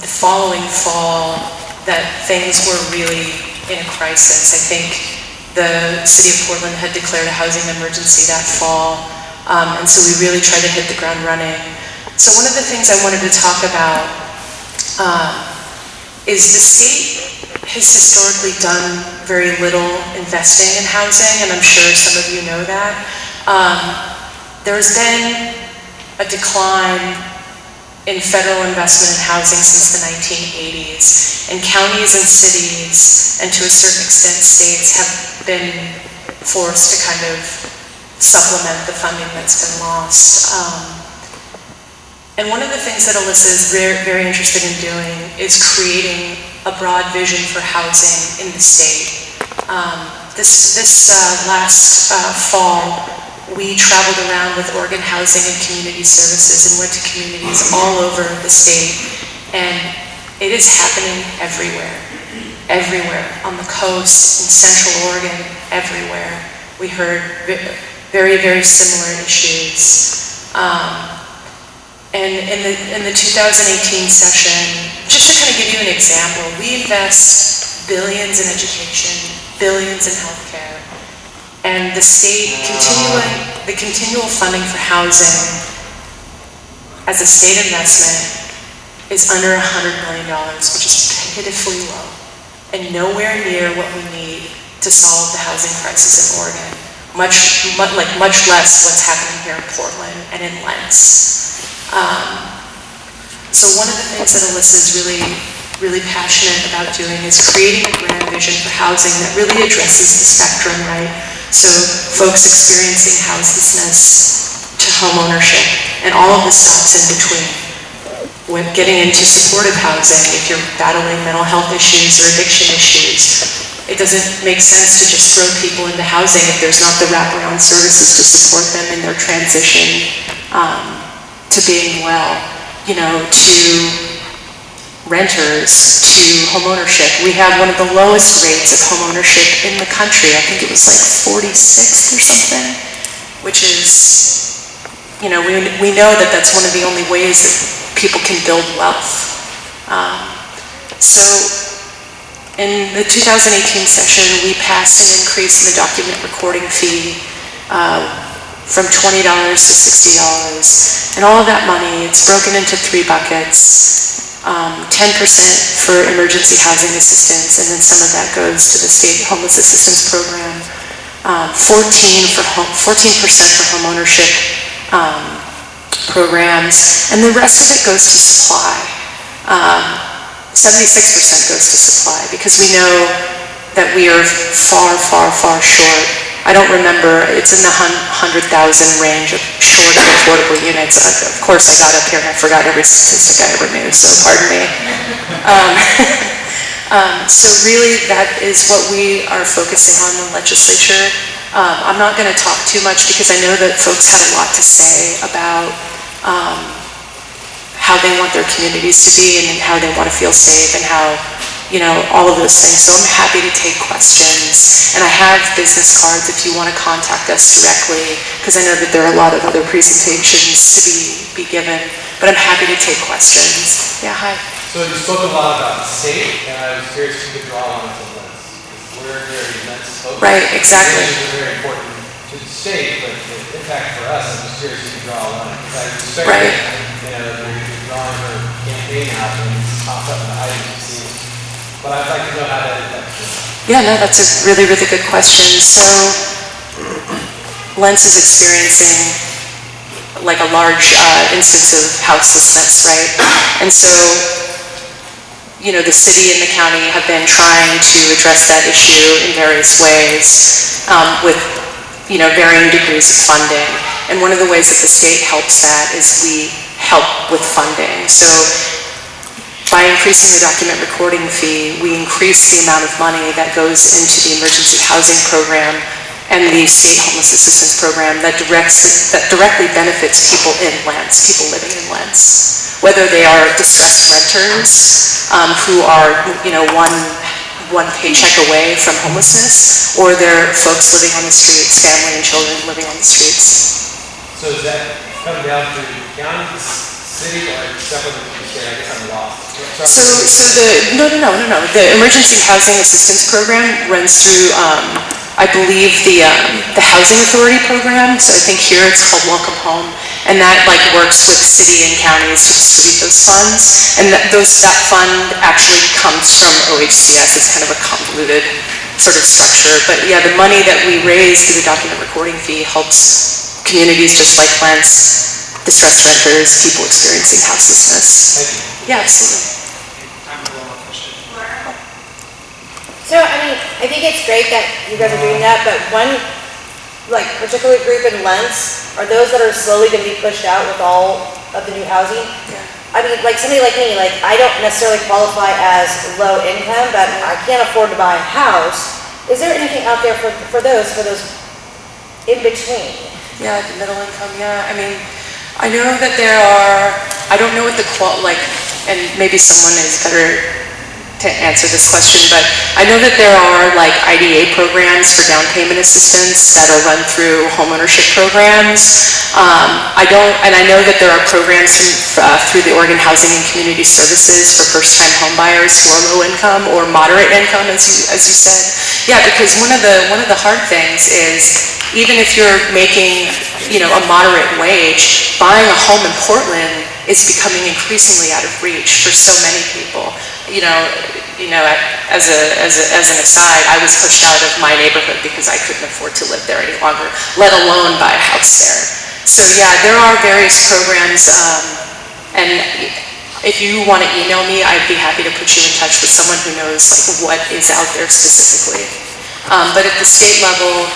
the following fall that things were really in a crisis. I think the city of Portland had declared a housing emergency that fall, and so we really tried to hit the ground running. So one of the things I wanted to talk about is the state has historically done very little investing in housing, and I'm sure some of you know that. There's been a decline in federal investment in housing since the 1980s, and counties and cities, and to a certain extent states, have been forced to kind of supplement the funding that's been lost. And one of the things that Alyssa is very, very interested in doing is creating a broad vision for housing in the state. This last fall, we traveled around with Oregon Housing and Community Services and went to communities all over the state, and it is happening everywhere. Everywhere, on the coast, in Central Oregon, everywhere. We heard very, very similar issues. And in the 2018 session, just to kind of give you an example, we invest billions in education, billions in healthcare, and the state the continual funding for housing as a state investment is under $100 million, which is pitifully low, and nowhere near what we need to solve the housing crisis in Oregon, much less what's happening here in Portland and in Lents. So one of the things that Alyssa is really passionate about doing is creating a grand vision for housing that really addresses the spectrum, right? So folks experiencing houselessness to homeownership and all of the stops in between. When getting into supportive housing, if you're battling mental health issues or addiction issues, it doesn't make sense to just throw people into housing if there's not the wraparound services to support them in their transition to being well, to renters, to homeownership. We have one of the lowest rates of homeownership in the country. I think it was like 46th or something, which is, we know that that's one of the only ways that people can build wealth. So in the 2018 session, we passed an increase in the document recording fee from $20 to $60. And all of that money, it's broken into 3 buckets. 10% for emergency housing assistance, and then some of that goes to the state homeless assistance program. 14% for home ownership programs, and the rest of it goes to supply. 76% goes to supply, because we know that we are far, far, far short. I don't remember, it's in the 100,000 range of short of affordable units. Of course, I got up here and I forgot every statistic I ever knew, so pardon me. So really, that is what we are focusing on in the legislature. I'm not going to talk too much because I know that folks had a lot to say about how they want their communities to be and how they want to feel safe and how, you know, all of those things. So I'm happy to take questions. And I have business cards if you want to contact us directly, because I know that there are a lot of other presentations to be given, but I'm happy to take questions. Yeah, hi. So you spoke a lot about safe, and I was curious if you could draw on it to Lents. We're very Lents focused. Right, exactly. It's very important to the state, but the impact for us, I'm just curious if you could draw a line. Because I suspect right. that, you're drawing her campaign out and it's popped up in the items you see. But I'd like to know how that impacts you. Yeah, no, that's a really, really good question. So Lents is experiencing like a large instance of houselessness, right? And so, you know, the city and the county have been trying to address that issue in various ways with, you know, varying degrees of funding. And one of the ways that the state helps that is we help with funding. So by increasing the document recording fee, we increase the amount of money that goes into the emergency housing program and the state homeless assistance program that directly benefits people in Lents, people living in Lents, whether they are distressed renters who are, you know, one paycheck away from homelessness, or they're folks living on the streets, family and children living on the streets. So does that come down to county, city, or separate from the state? I guess I'm lost. No. The emergency housing assistance program runs through, I believe, the housing authority program. So I think here it's called Welcome Home, and that like works with city and counties to distribute those funds. And that fund actually comes from OHCS. It's kind of a convoluted sort of structure, but yeah, the money that we raise through the document recording fee helps communities just like Lents, distressed renters, people experiencing houselessness. Yeah, absolutely. So, I mean, I think it's great that you guys are doing that, but one, like, particular group in Lents are those that are slowly going to be pushed out with all of the new housing. Yeah. I mean, like, somebody like me, like, I don't necessarily qualify as low income, but I can't afford to buy a house. Is there anything out there for those in between? Yeah, the middle income, yeah. I mean, I know that there are, I don't know what the and maybe someone is better to answer this question, but I know that there are like IDA programs for down payment assistance that are run through homeownership programs. I know that there are programs through the Oregon Housing and Community Services for first-time home buyers who are low income or moderate income, as you said. Yeah, because one of the hard things is even if you're making, you know, a moderate wage, buying a home in Portland is becoming increasingly out of reach for so many people. You know, as an aside, I was pushed out of my neighborhood because I couldn't afford to live there any longer, let alone buy a house there. So yeah, there are various programs, and if you want to email me, I'd be happy to put you in touch with someone who knows like what is out there specifically. But at the state level,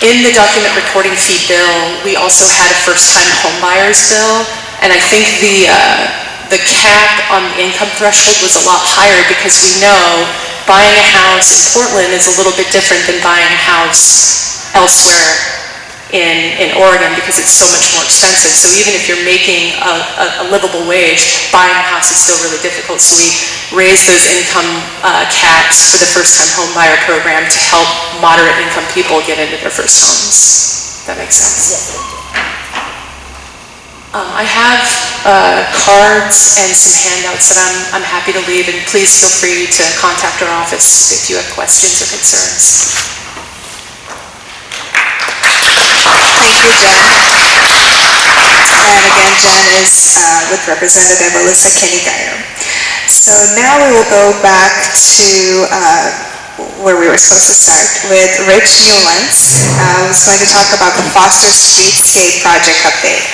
in the document recording fee bill, we also had a first-time home buyers bill, and I think the cap on the income threshold was a lot higher because we know buying a house in Portland is a little bit different than buying a house elsewhere in Oregon because it's so much more expensive. So even if you're making a livable wage, buying a house is still really difficult. So we raised those income caps for the first-time home buyer program to help moderate income people get into their first homes. That makes sense? Yes. I have cards and some handouts that I'm happy to leave, and please feel free to contact our office if you have questions or concerns. you, Jen. And again, Jen is with Representative Alyssa Kenny-Geyer. So now we will go back to where we were supposed to start with Rich Newlands, who's going to talk about the Foster Streetscape project update.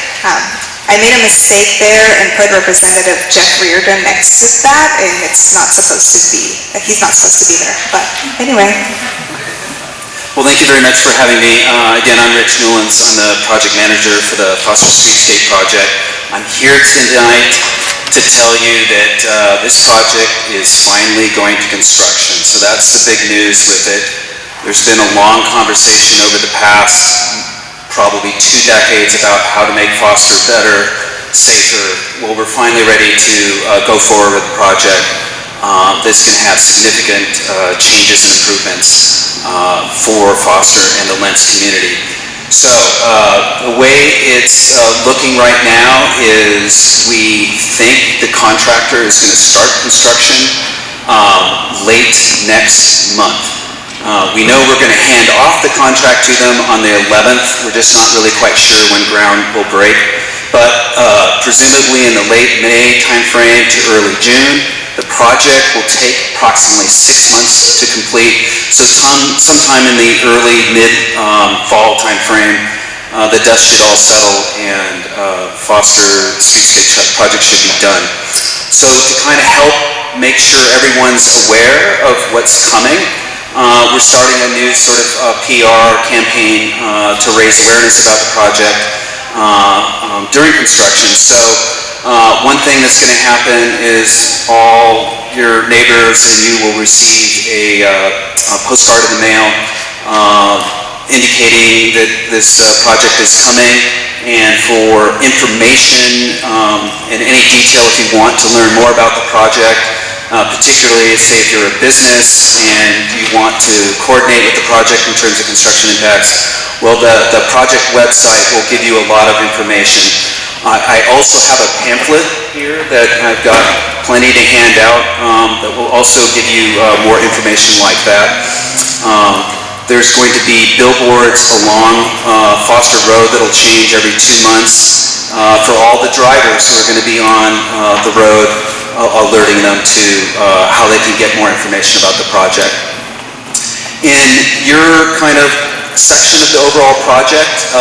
I made a mistake there and put Representative Jeff Reardon next to that, and it's not supposed to be, he's not supposed to be there, but anyway. Well, thank you very much for having me. Again, I'm Rich Newlands. I'm the project manager for the Foster Streetscape project. I'm here tonight to tell you that this project is finally going to construction. So that's the big news with it. There's been a long conversation over the past probably 2 decades about how to make Foster better, safer. Well, we're finally ready to go forward with the project. This can have significant changes and improvements for Foster and the Lents community. So the way it's looking right now is we think the contractor is going to start construction late next month. We know we're going to hand off the contract to them on the 11th. We're just not really quite sure when ground will break. But presumably in the late May timeframe to early June, the project will take approximately 6 months to complete. So sometime in the early mid-fall timeframe, the dust should all settle and Foster Streetscape project should be done. So to kind of help make sure everyone's aware of what's coming, we're starting a new sort of PR campaign to raise awareness about the project during construction. So one thing that's going to happen is all your neighbors and you will receive a postcard in the mail indicating that this project is coming, and for information and any detail if you want to learn more about the project, particularly say if you're a business and you want to coordinate with the project in terms of construction impacts, well, the project website will give you a lot of information. I also have a pamphlet here that I've got plenty to hand out that will also give you more information like that. There's going to be billboards along Foster Road that'll change every 2 months for all the drivers who are going to be on the road, alerting them to how they can get more information about the project. In your kind of section of the overall project,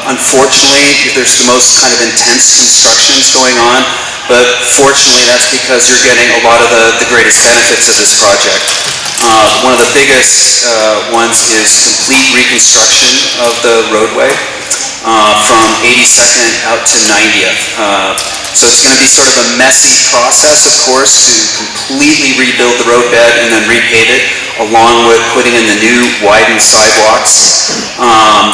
unfortunately, there's the most kind of intense constructions going on, but fortunately that's because you're getting a lot of the greatest benefits of this project. One of the biggest ones is complete reconstruction of the roadway from 82nd out to 90th. So it's going to be sort of a messy process, of course, to completely rebuild the roadbed and then repave it, along with putting in the new widened sidewalks.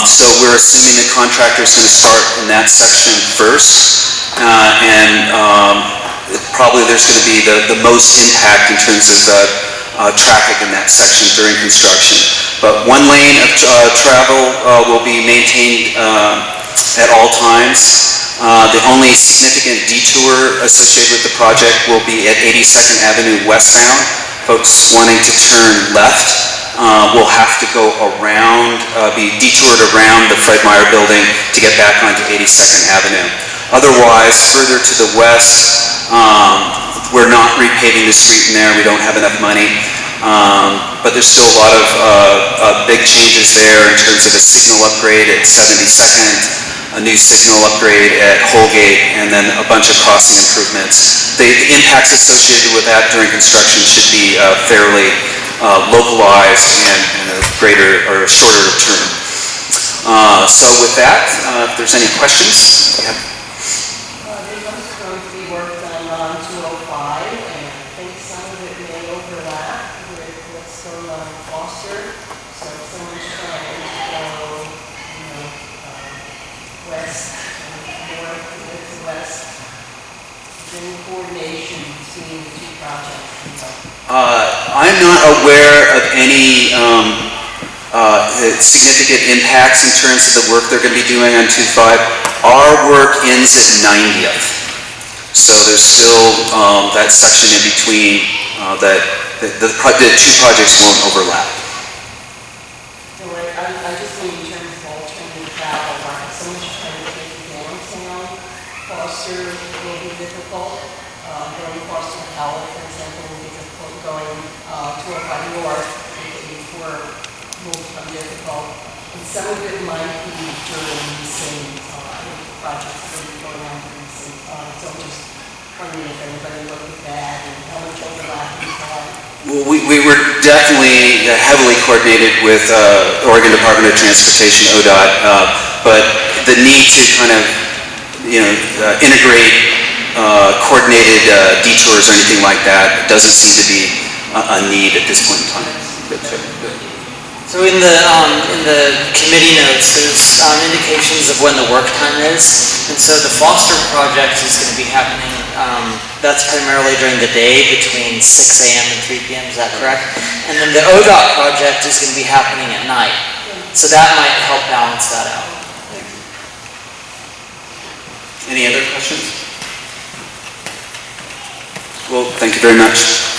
So we're assuming the contractor is going to start in that section first, and probably there's going to be the most impact in terms of traffic in that section during construction. But one lane of travel will be maintained at all times. The only significant detour associated with the project will be at 82nd Avenue westbound. Folks wanting to turn left will have to go around, be detoured around the Fred Meyer building to get back onto 82nd Avenue. Otherwise, further to the west, we're not repaving the street in there. We don't have enough money. But there's still a lot of big changes there in terms of a signal upgrade at 72nd, a new signal upgrade at Holgate, and then a bunch of crossing improvements. The impacts associated with that during construction should be fairly localized and a greater or a shorter term. So with that, if there's any questions, yeah. There's also going to be work done on 205, and I think some of it may overlap with what's going on in Foster. So if someone's trying to go, west and north to west, in coordination between the two projects. I'm not aware of any significant impacts in terms of the work they're going to be doing on 25. Our work ends at 90th. So there's still that section in between that the two projects won't overlap. So I just mean in terms of alternative travel, were most difficult, and some of it might be during the same time, projects that are going on at the same time. So I'm just wondering if anybody looked at that and how much overlap is there. Well, we were definitely heavily coordinated with Oregon Department of Transportation, ODOT, but the need to kind of, integrate coordinated detours or anything like that doesn't seem to be a need at this point in time. So in the committee notes, there's indications of when the work time is, and so the Foster project is going to be happening, that's primarily during the day between 6 a.m. and 3 p.m., is that correct? And then the ODOT project is going to be happening at night, so that might help balance that out. Any other questions? Well, thank you very much.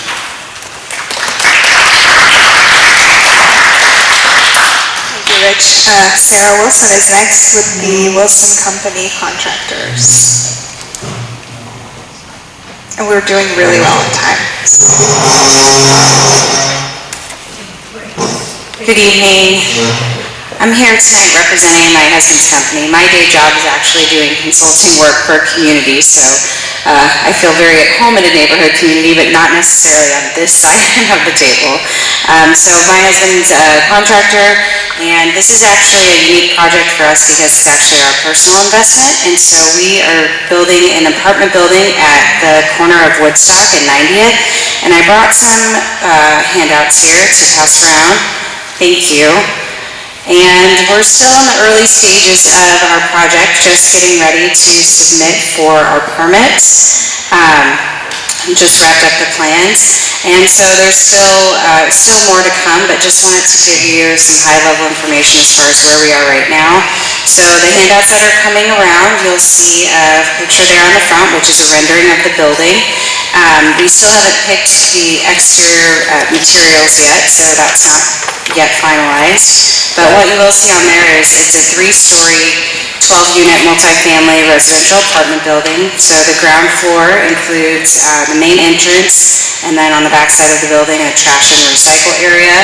Rich. Sarah Wilson is next with the Wilson Company Contractors. And we're doing really well on time. Good evening. I'm here tonight representing my husband's company. My day job is actually doing consulting work for a community, so I feel very at home in a neighborhood community, but not necessarily on this side of the table. So my husband's a contractor, and this is actually a unique project for us because it's actually our personal investment, and so we are building an apartment building at the corner of Woodstock and 90th, and I brought some handouts here to pass around. Thank you. And we're still in the early stages of our project, just getting ready to submit for our permits. Just wrapped up the plans, and so there's still more to come, but just wanted to give you some high-level information as far as where we are right now. So the handouts that are coming around, you'll see a picture there on the front, which is a rendering of the building. We still haven't picked the exterior materials yet, so that's not yet finalized. But what you will see on there is it's a 3-story 12-unit multifamily residential apartment building. So the ground floor includes the main entrance, and then on the back side of the building, a trash and recycle area.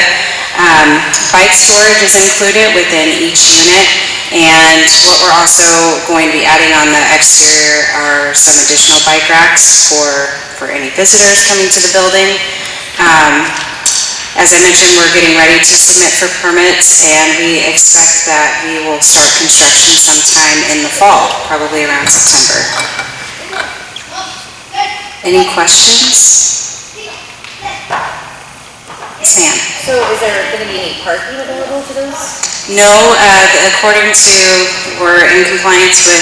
Bike storage is included within each unit, and what we're also going to be adding on the exterior are some additional bike racks for any visitors coming to the building. As I mentioned, we're getting ready to submit for permits, and we expect that we will start construction sometime in the fall, probably around September. Any questions? Sam? So is there going to be any parking available for those? No, according to, we're in compliance with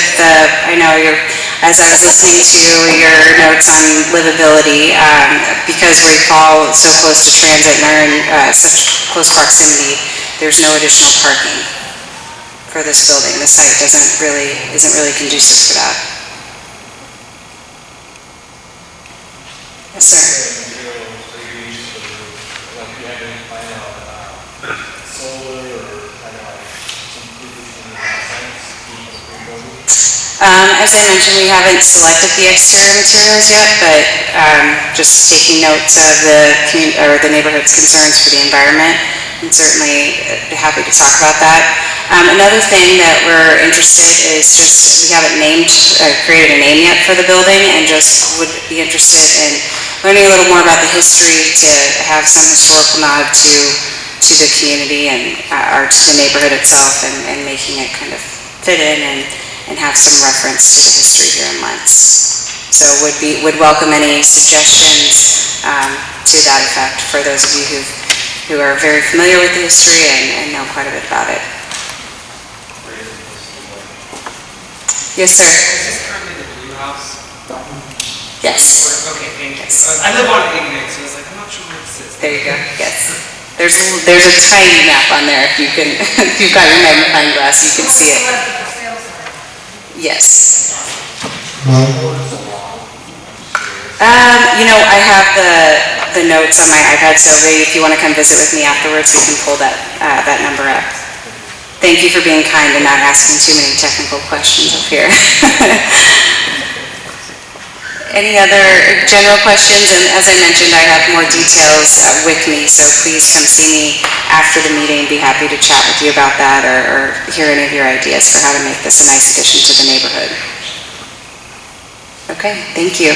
as I was listening to your notes on livability, because we fall so close to transit and are in such close proximity, there's no additional parking for this building. The site isn't really conducive for that. Yes, sir. As I mentioned, we haven't selected the exterior materials yet, but just taking notes of the neighborhood's concerns for the environment, and certainly happy to talk about that. Another thing that we're interested is we haven't created a name yet for the building, and just would be interested in learning a little more about the history to have some historical nod to the community and to the neighborhood itself, and making it kind of fit in and have some reference to the history here in Lents. So would welcome any suggestions to that effect for those of you who are very familiar with the history and know quite a bit about it. Yes, sir. Is this currently the Blue House? Yes. Okay, thank you. I live on 89, so I was like, I'm not sure where this is. There you go. Yes. There's a tiny map on there. If you've got your magnifying glass, you can see it. Yes. I have the notes on my iPad, so if you want to come visit with me afterwards, we can pull that number up. Thank you for being kind and not asking too many technical questions up here. Any other general questions? And as I mentioned, I have more details with me, so please come see me after the meeting. Be happy to chat with you about that or hear any of your ideas for how to make this a nice addition to the neighborhood. Okay, thank you.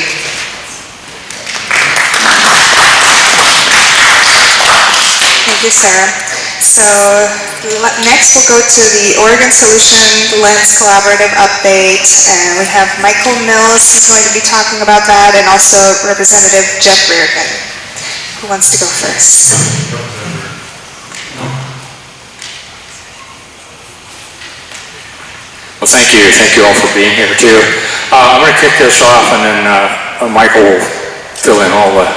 Thank you, Sarah. So next we'll go to the Oregon Solution Lents Collaborative update, and we have Michael Mills who's going to be talking about that, and also Representative Jeff Reardon. Who wants to go first? Well, thank you. Thank you all for being here too. I'm going to kick this off, and then Michael will fill in all the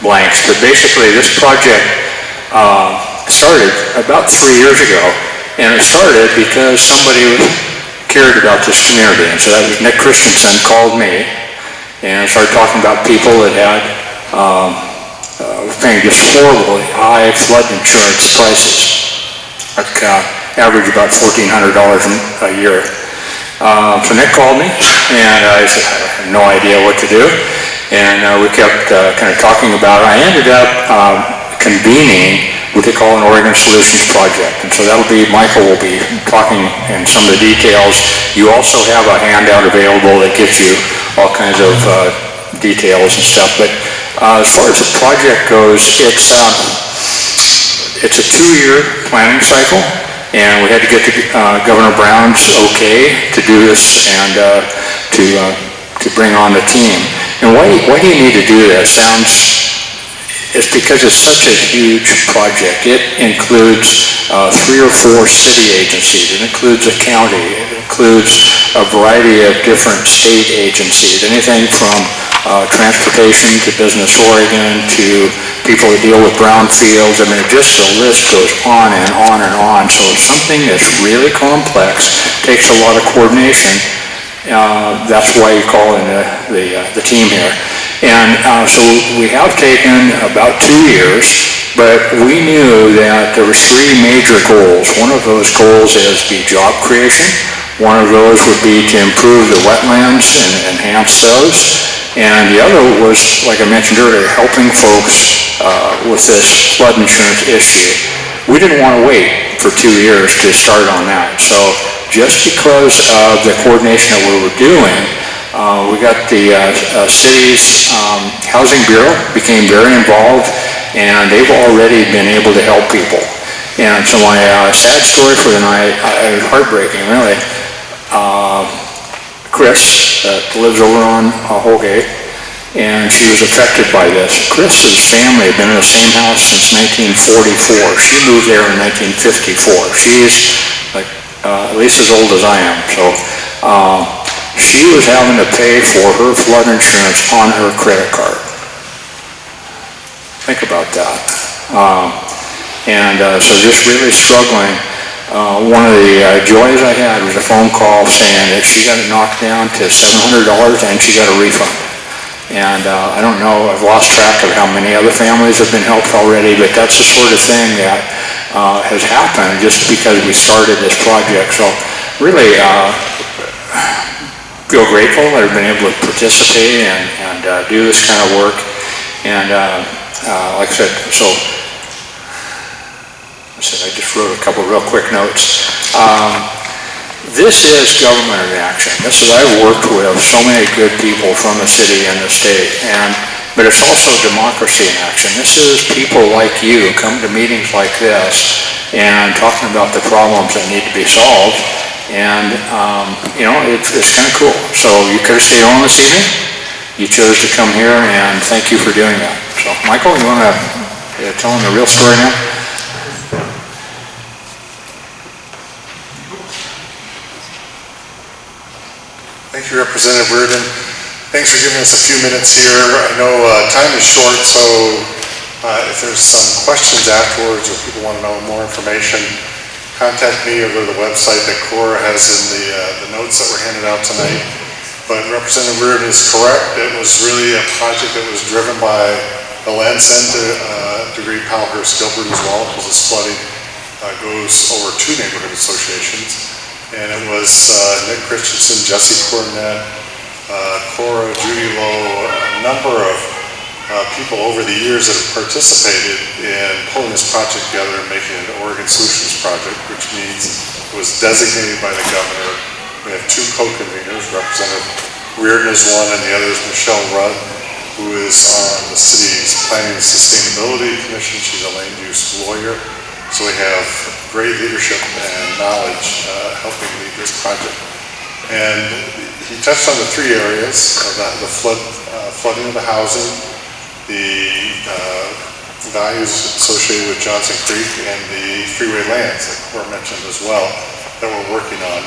blanks. But basically, this project started about 3 years ago, and it started because somebody cared about this community. And so that was Nick Christensen called me and started talking about people that had paying just horribly high flood insurance prices, like average about $1,400 a year. So Nick called me, and I said, I had no idea what to do, and we kept kind of talking about it. I ended up convening what they call an Oregon Solutions Project, and so that'll be, Michael will be talking in some of the details. You also have a handout available that gives you all kinds of details and stuff, but as far as the project goes, it's a 2-year planning cycle, and we had to get Governor Brown's okay to do this and to bring on the team. And why do you need to do this? It's because it's such a huge project. It includes 3 or 4 city agencies. It includes a county. It includes a variety of different state agencies, anything from transportation to Business Oregon to people that deal with brownfields. I mean, just the list goes on and on and on. So it's something that's really complex, takes a lot of coordination. That's why you call in the team here. And so we have taken about 2 years, but we knew that there were 3 major goals. One of those goals is be job creation. One of those would be to improve the wetlands and enhance those. And the other was, like I mentioned earlier, helping folks with this flood insurance issue. We didn't want to wait for 2 years to start on that. So just because of the coordination that we were doing, we got the city's housing bureau became very involved, and they've already been able to help people. And so my sad story for the night, it was heartbreaking, really. Chris lives over on Holgate, and she was affected by this. Chris's family had been in the same house since 1944. She moved there in 1954. She's like at least as old as I am. So she was having to pay for her flood insurance on her credit card. Think about that. So just really struggling. One of the joys I had was a phone call saying that she got it knocked down to $700 and she got a refund. And I don't know, I've lost track of how many other families have been helped already, but that's the sort of thing that has happened just because we started this project. So really feel grateful that I've been able to participate and do this kind of work. And like I said, I just wrote a couple real quick notes. This is government in action. This is, I've worked with so many good people from the city and the state, but it's also democracy in action. This is people like you come to meetings like this and talking about the problems that need to be solved, and it's kind of cool. So you could have stayed on this evening. You chose to come here, and thank you for doing that. So Michael, you want to tell them the real story now? Thank you, Representative Reardon. Thanks for giving us a few minutes here. I know time is short, so if there's some questions afterwards or people want to know more information, contact me or go to the website that Cora has in the notes that were handed out tonight. But Representative Reardon is correct. It was really a project that was driven by the Lents and to a degree Powellhurst-Gilbert as well, because this flooding goes over 2 neighborhood associations. And it was Nick Christensen, Jesse Cornett, Cora, Judy Lowe, a number of people over the years that have participated in pulling this project together and making it an Oregon Solutions Project, which means it was designated by the governor. We have two co-conveners, Representative Reardon is one, and the other is Michelle Rudd, who is on the city's Planning and Sustainability Commission. She's a land use lawyer. So we have great leadership and knowledge helping lead this project. And he touched on the three areas of the flooding of the housing, the values associated with Johnson Creek, and the freeway lands that Cora mentioned as well that we're working on.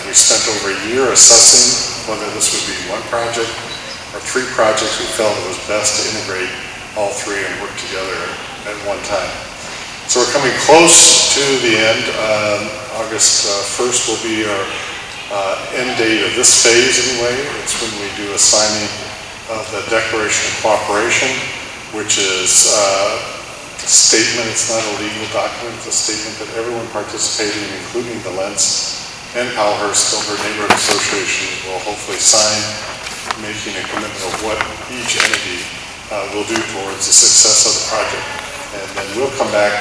We spent over a year assessing whether this would be one project or three projects. We felt it was best to integrate all three and work together at one time. So we're coming close to the end. August 1st will be our end date of this phase anyway. It's when we do a signing of the Declaration of Cooperation, which is a statement. It's not a legal document. It's a statement that everyone participating, including the Lents and Powellhurst Silver Neighborhood Association, will hopefully sign, making a commitment of what each entity will do towards the success of the project. And then we'll come back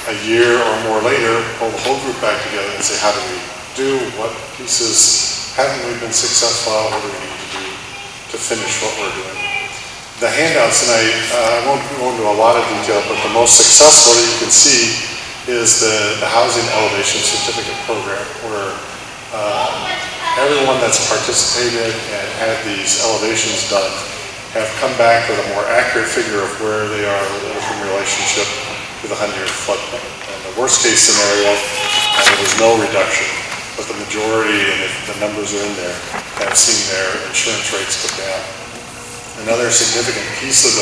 a year or more later, pull the whole group back together and say, how do we do? What pieces haven't we been successful at? What do we need to do to finish what we're doing? The handouts tonight, I won't go into a lot of detail, but the most successful that you can see is the Housing Elevation Certificate Program, where everyone that's participated and had these elevations done have come back with a more accurate figure of where they are in relationship to the 100-year floodplain. And the worst case scenario, there was no reduction, but the majority, and if the numbers are in there, have seen their insurance rates go down. Another significant piece of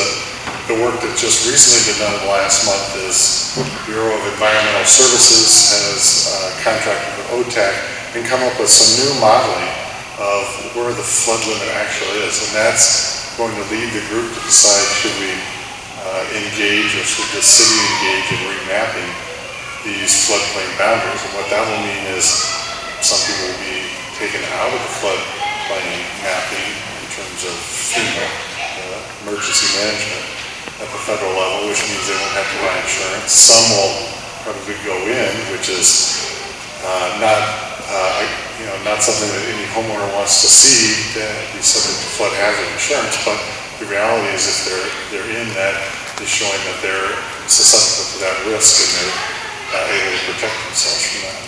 the work that just recently been done in the last month is Bureau of Environmental Services has contracted with OTAC and come up with some new modeling of where the flood limit actually is. And that's going to lead the group to decide should we engage or should the city engage in remapping these floodplain boundaries. And what that will mean is some people will be taken out of the floodplain mapping in terms of FEMA, emergency management at the federal level, which means they won't have to buy insurance. Some will probably go in, which is not something that any homeowner wants to see, that be subject to flood hazard insurance, but the reality is if they're in that, is showing that they're susceptible to that risk and they're able to protect themselves from that.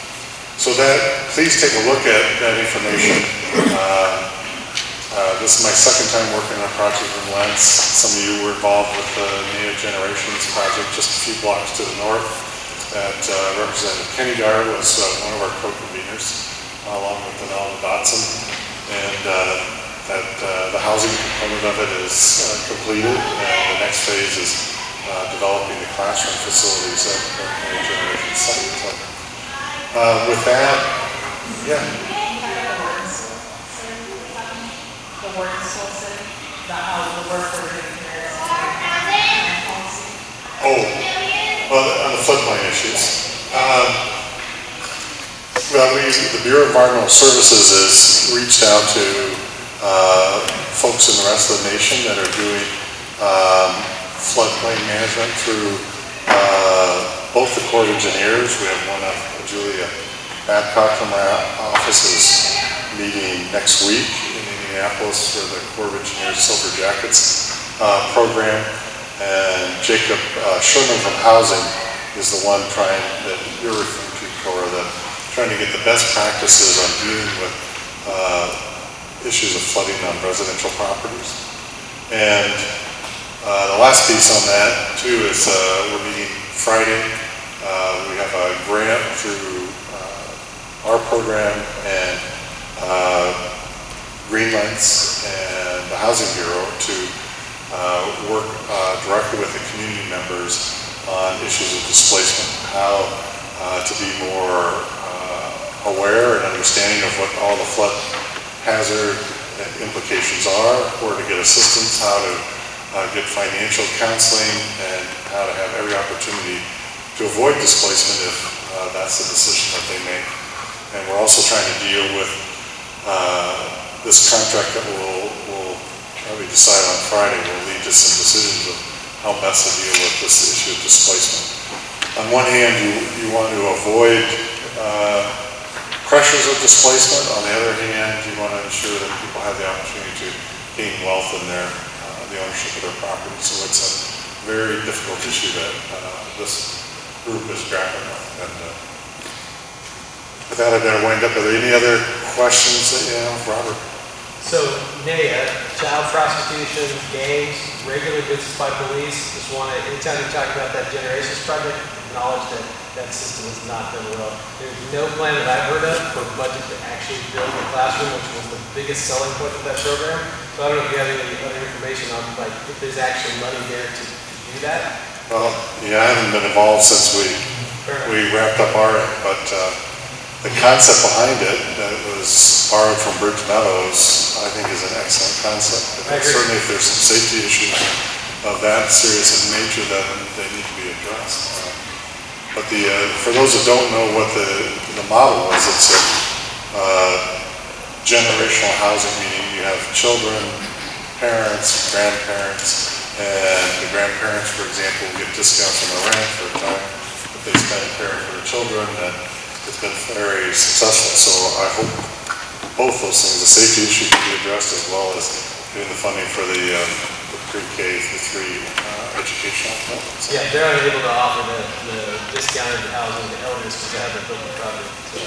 So please take a look at that information. This is my second time working on a project in Lents. Some of you were involved with the Native Generations project just a few blocks to the north. That Representative Kenny Dar was one of our co-conveners, along with Donald Dotson. And the housing component of it is completed, and the next phase is developing the classroom facilities at the Native Generations site. So, with that, yeah. The word sourcing, how the work we're doing here is policy. Oh, well, on the floodplain issues. The Bureau of Environmental Services has reached out to folks in the rest of the nation that are doing floodplain management through both the Corps of Engineers. We have one of Julia Babcock from our office is meeting next week in Indianapolis for the Corps of Engineers Silver Jackets program. And Jacob Sherman from Housing is the one that you're referring to, Cora, that trying to get the best practices on dealing with issues of flooding on residential properties. And the last piece on that, too, is we're meeting Friday. We have a grant through our program and Green Lents and the Housing Bureau to work directly with the community members on issues of displacement, how to be more aware and understanding of what all the flood hazard implications are, where to get assistance, how to get financial counseling, and how to have every opportunity to avoid displacement if that's the decision that they make. And we're also trying to deal with this contract that we'll probably decide on Friday will lead to some decisions of how best to deal with this issue of displacement. On one hand, you want to avoid pressures of displacement. On the other hand, you want to ensure that people have the opportunity to gain wealth in the ownership of their property. So it's a very difficult issue that this group is grappling with. And with that, I better wind up. Are there any other questions that you have, Robert? So, NAA, child prostitution, gangs, regular visits by police, just want to, anytime you talk about that Generations Project, acknowledge that that system has not done well. There's no plan that I've heard of for budget to actually build a classroom, which was the biggest selling point of that program. So I don't know if you have any other information on, like, if there's actually money there to do that. Well, yeah, I haven't been involved since we wrapped up our end, but the concept behind it that was borrowed from Bridge Meadows, I think is an excellent concept. And certainly if there's some safety issues of that serious in nature, then they need to be addressed. But for those that don't know what the model is, it's a generational housing, meaning you have children, parents, grandparents, and the grandparents, for example, will get discounts on the rent for a time if they spend caring for their children, and it's been very successful. So I hope both those things, the safety issue can be addressed as well as getting the funding for the pre-K through 3 educational programs. Yeah, they're unable to offer the discounted housing to elders because they haven't built the project. So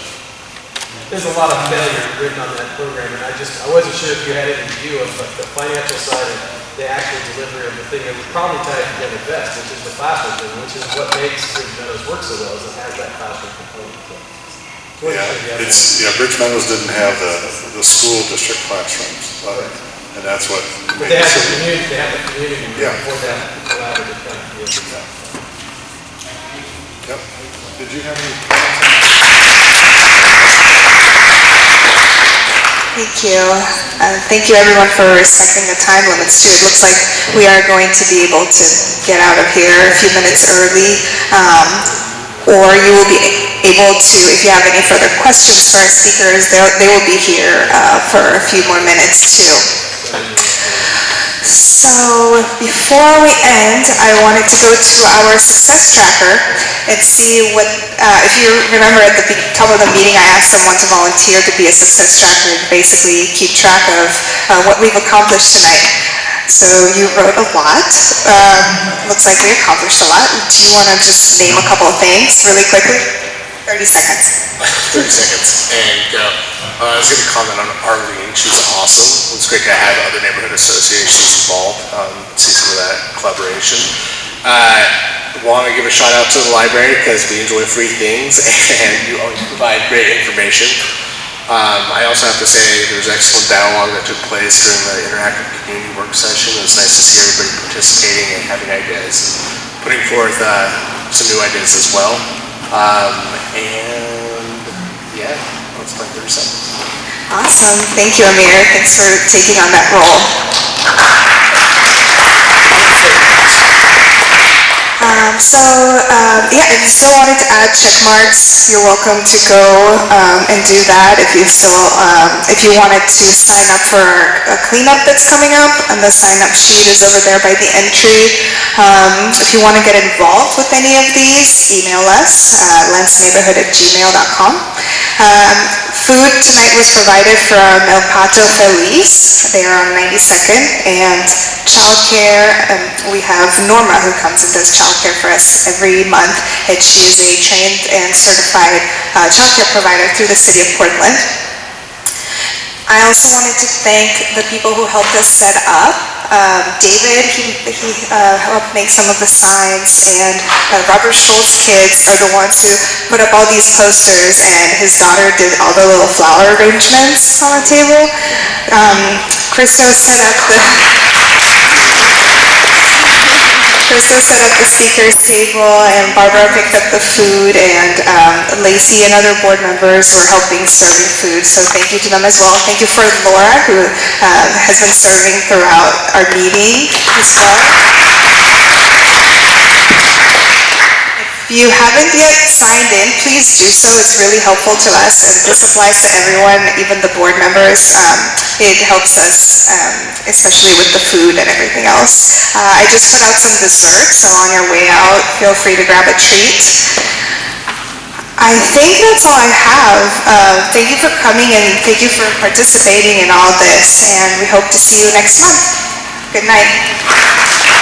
there's a lot of failure written on that program, and I wasn't sure if you had any view of the financial side of the actual delivery of the thing that would probably tie it together best, which is the classroom thing, which is what makes Bridge Meadows work so well, is it has that classroom component. Yeah, Bridge Meadows didn't have the school district classrooms, and that's what. But they have the community. They have the community for that collaborative kind of deal. Yep. Did you have any? Thank you. Thank you everyone for respecting the time limits too. It looks like we are going to be able to get out of here a few minutes early. Or you will be able to, if you have any further questions for our speakers, they will be here for a few more minutes too. So before we end, I wanted to go to our success tracker and see what, if you remember at the top of the meeting, I asked someone to volunteer to be a success tracker and basically keep track of what we've accomplished tonight. So you wrote a lot. Looks like we accomplished a lot. Do you want to just name a couple of things really quickly? 30 seconds. 30 seconds. And I was going to comment on Arlene. She's awesome. It's great to have other neighborhood associations involved, see some of that collaboration. Want to give a shout out to the library because we enjoy free things and you always provide great information. I also have to say there was excellent dialogue that took place during the interactive community work session. It was nice to see everybody participating and having ideas and putting forth some new ideas as well. And yeah, that's my 30 seconds. Awesome. Thank you, Amir. Thanks for taking on that role. Yeah, if you still wanted to add check marks, you're welcome to go and do that. If you wanted to sign up for a cleanup that's coming up, and the sign-up sheet is over there by the entry. If you want to get involved with any of these, email us, lentsneighborhood@gmail.com. Food tonight was provided from El Pato Feliz. They are on 92nd. And childcare, we have Norma who comes and does childcare for us every month. And she is a trained and certified childcare provider through the city of Portland. I also wanted to thank the people who helped us set up. David, he helped make some of the signs, and Robert Schultz's kids are the ones who put up all these posters, and his daughter did all the little flower arrangements on the table. Christo set up the speaker's table, and Barbara picked up the food, and Lacey and other board members were helping serving food, so thank you to them as well. Thank you for Laura, who has been serving throughout our meeting as well. If you haven't yet signed in, please do so. It's really helpful to us, and this applies to everyone, even the board members. It helps us, especially with the food and everything else. I just put out some desserts, so on your way out, feel free to grab a treat. I think that's all I have. Thank you for coming and thank you for participating in all this, and we hope to see you next month. Good night.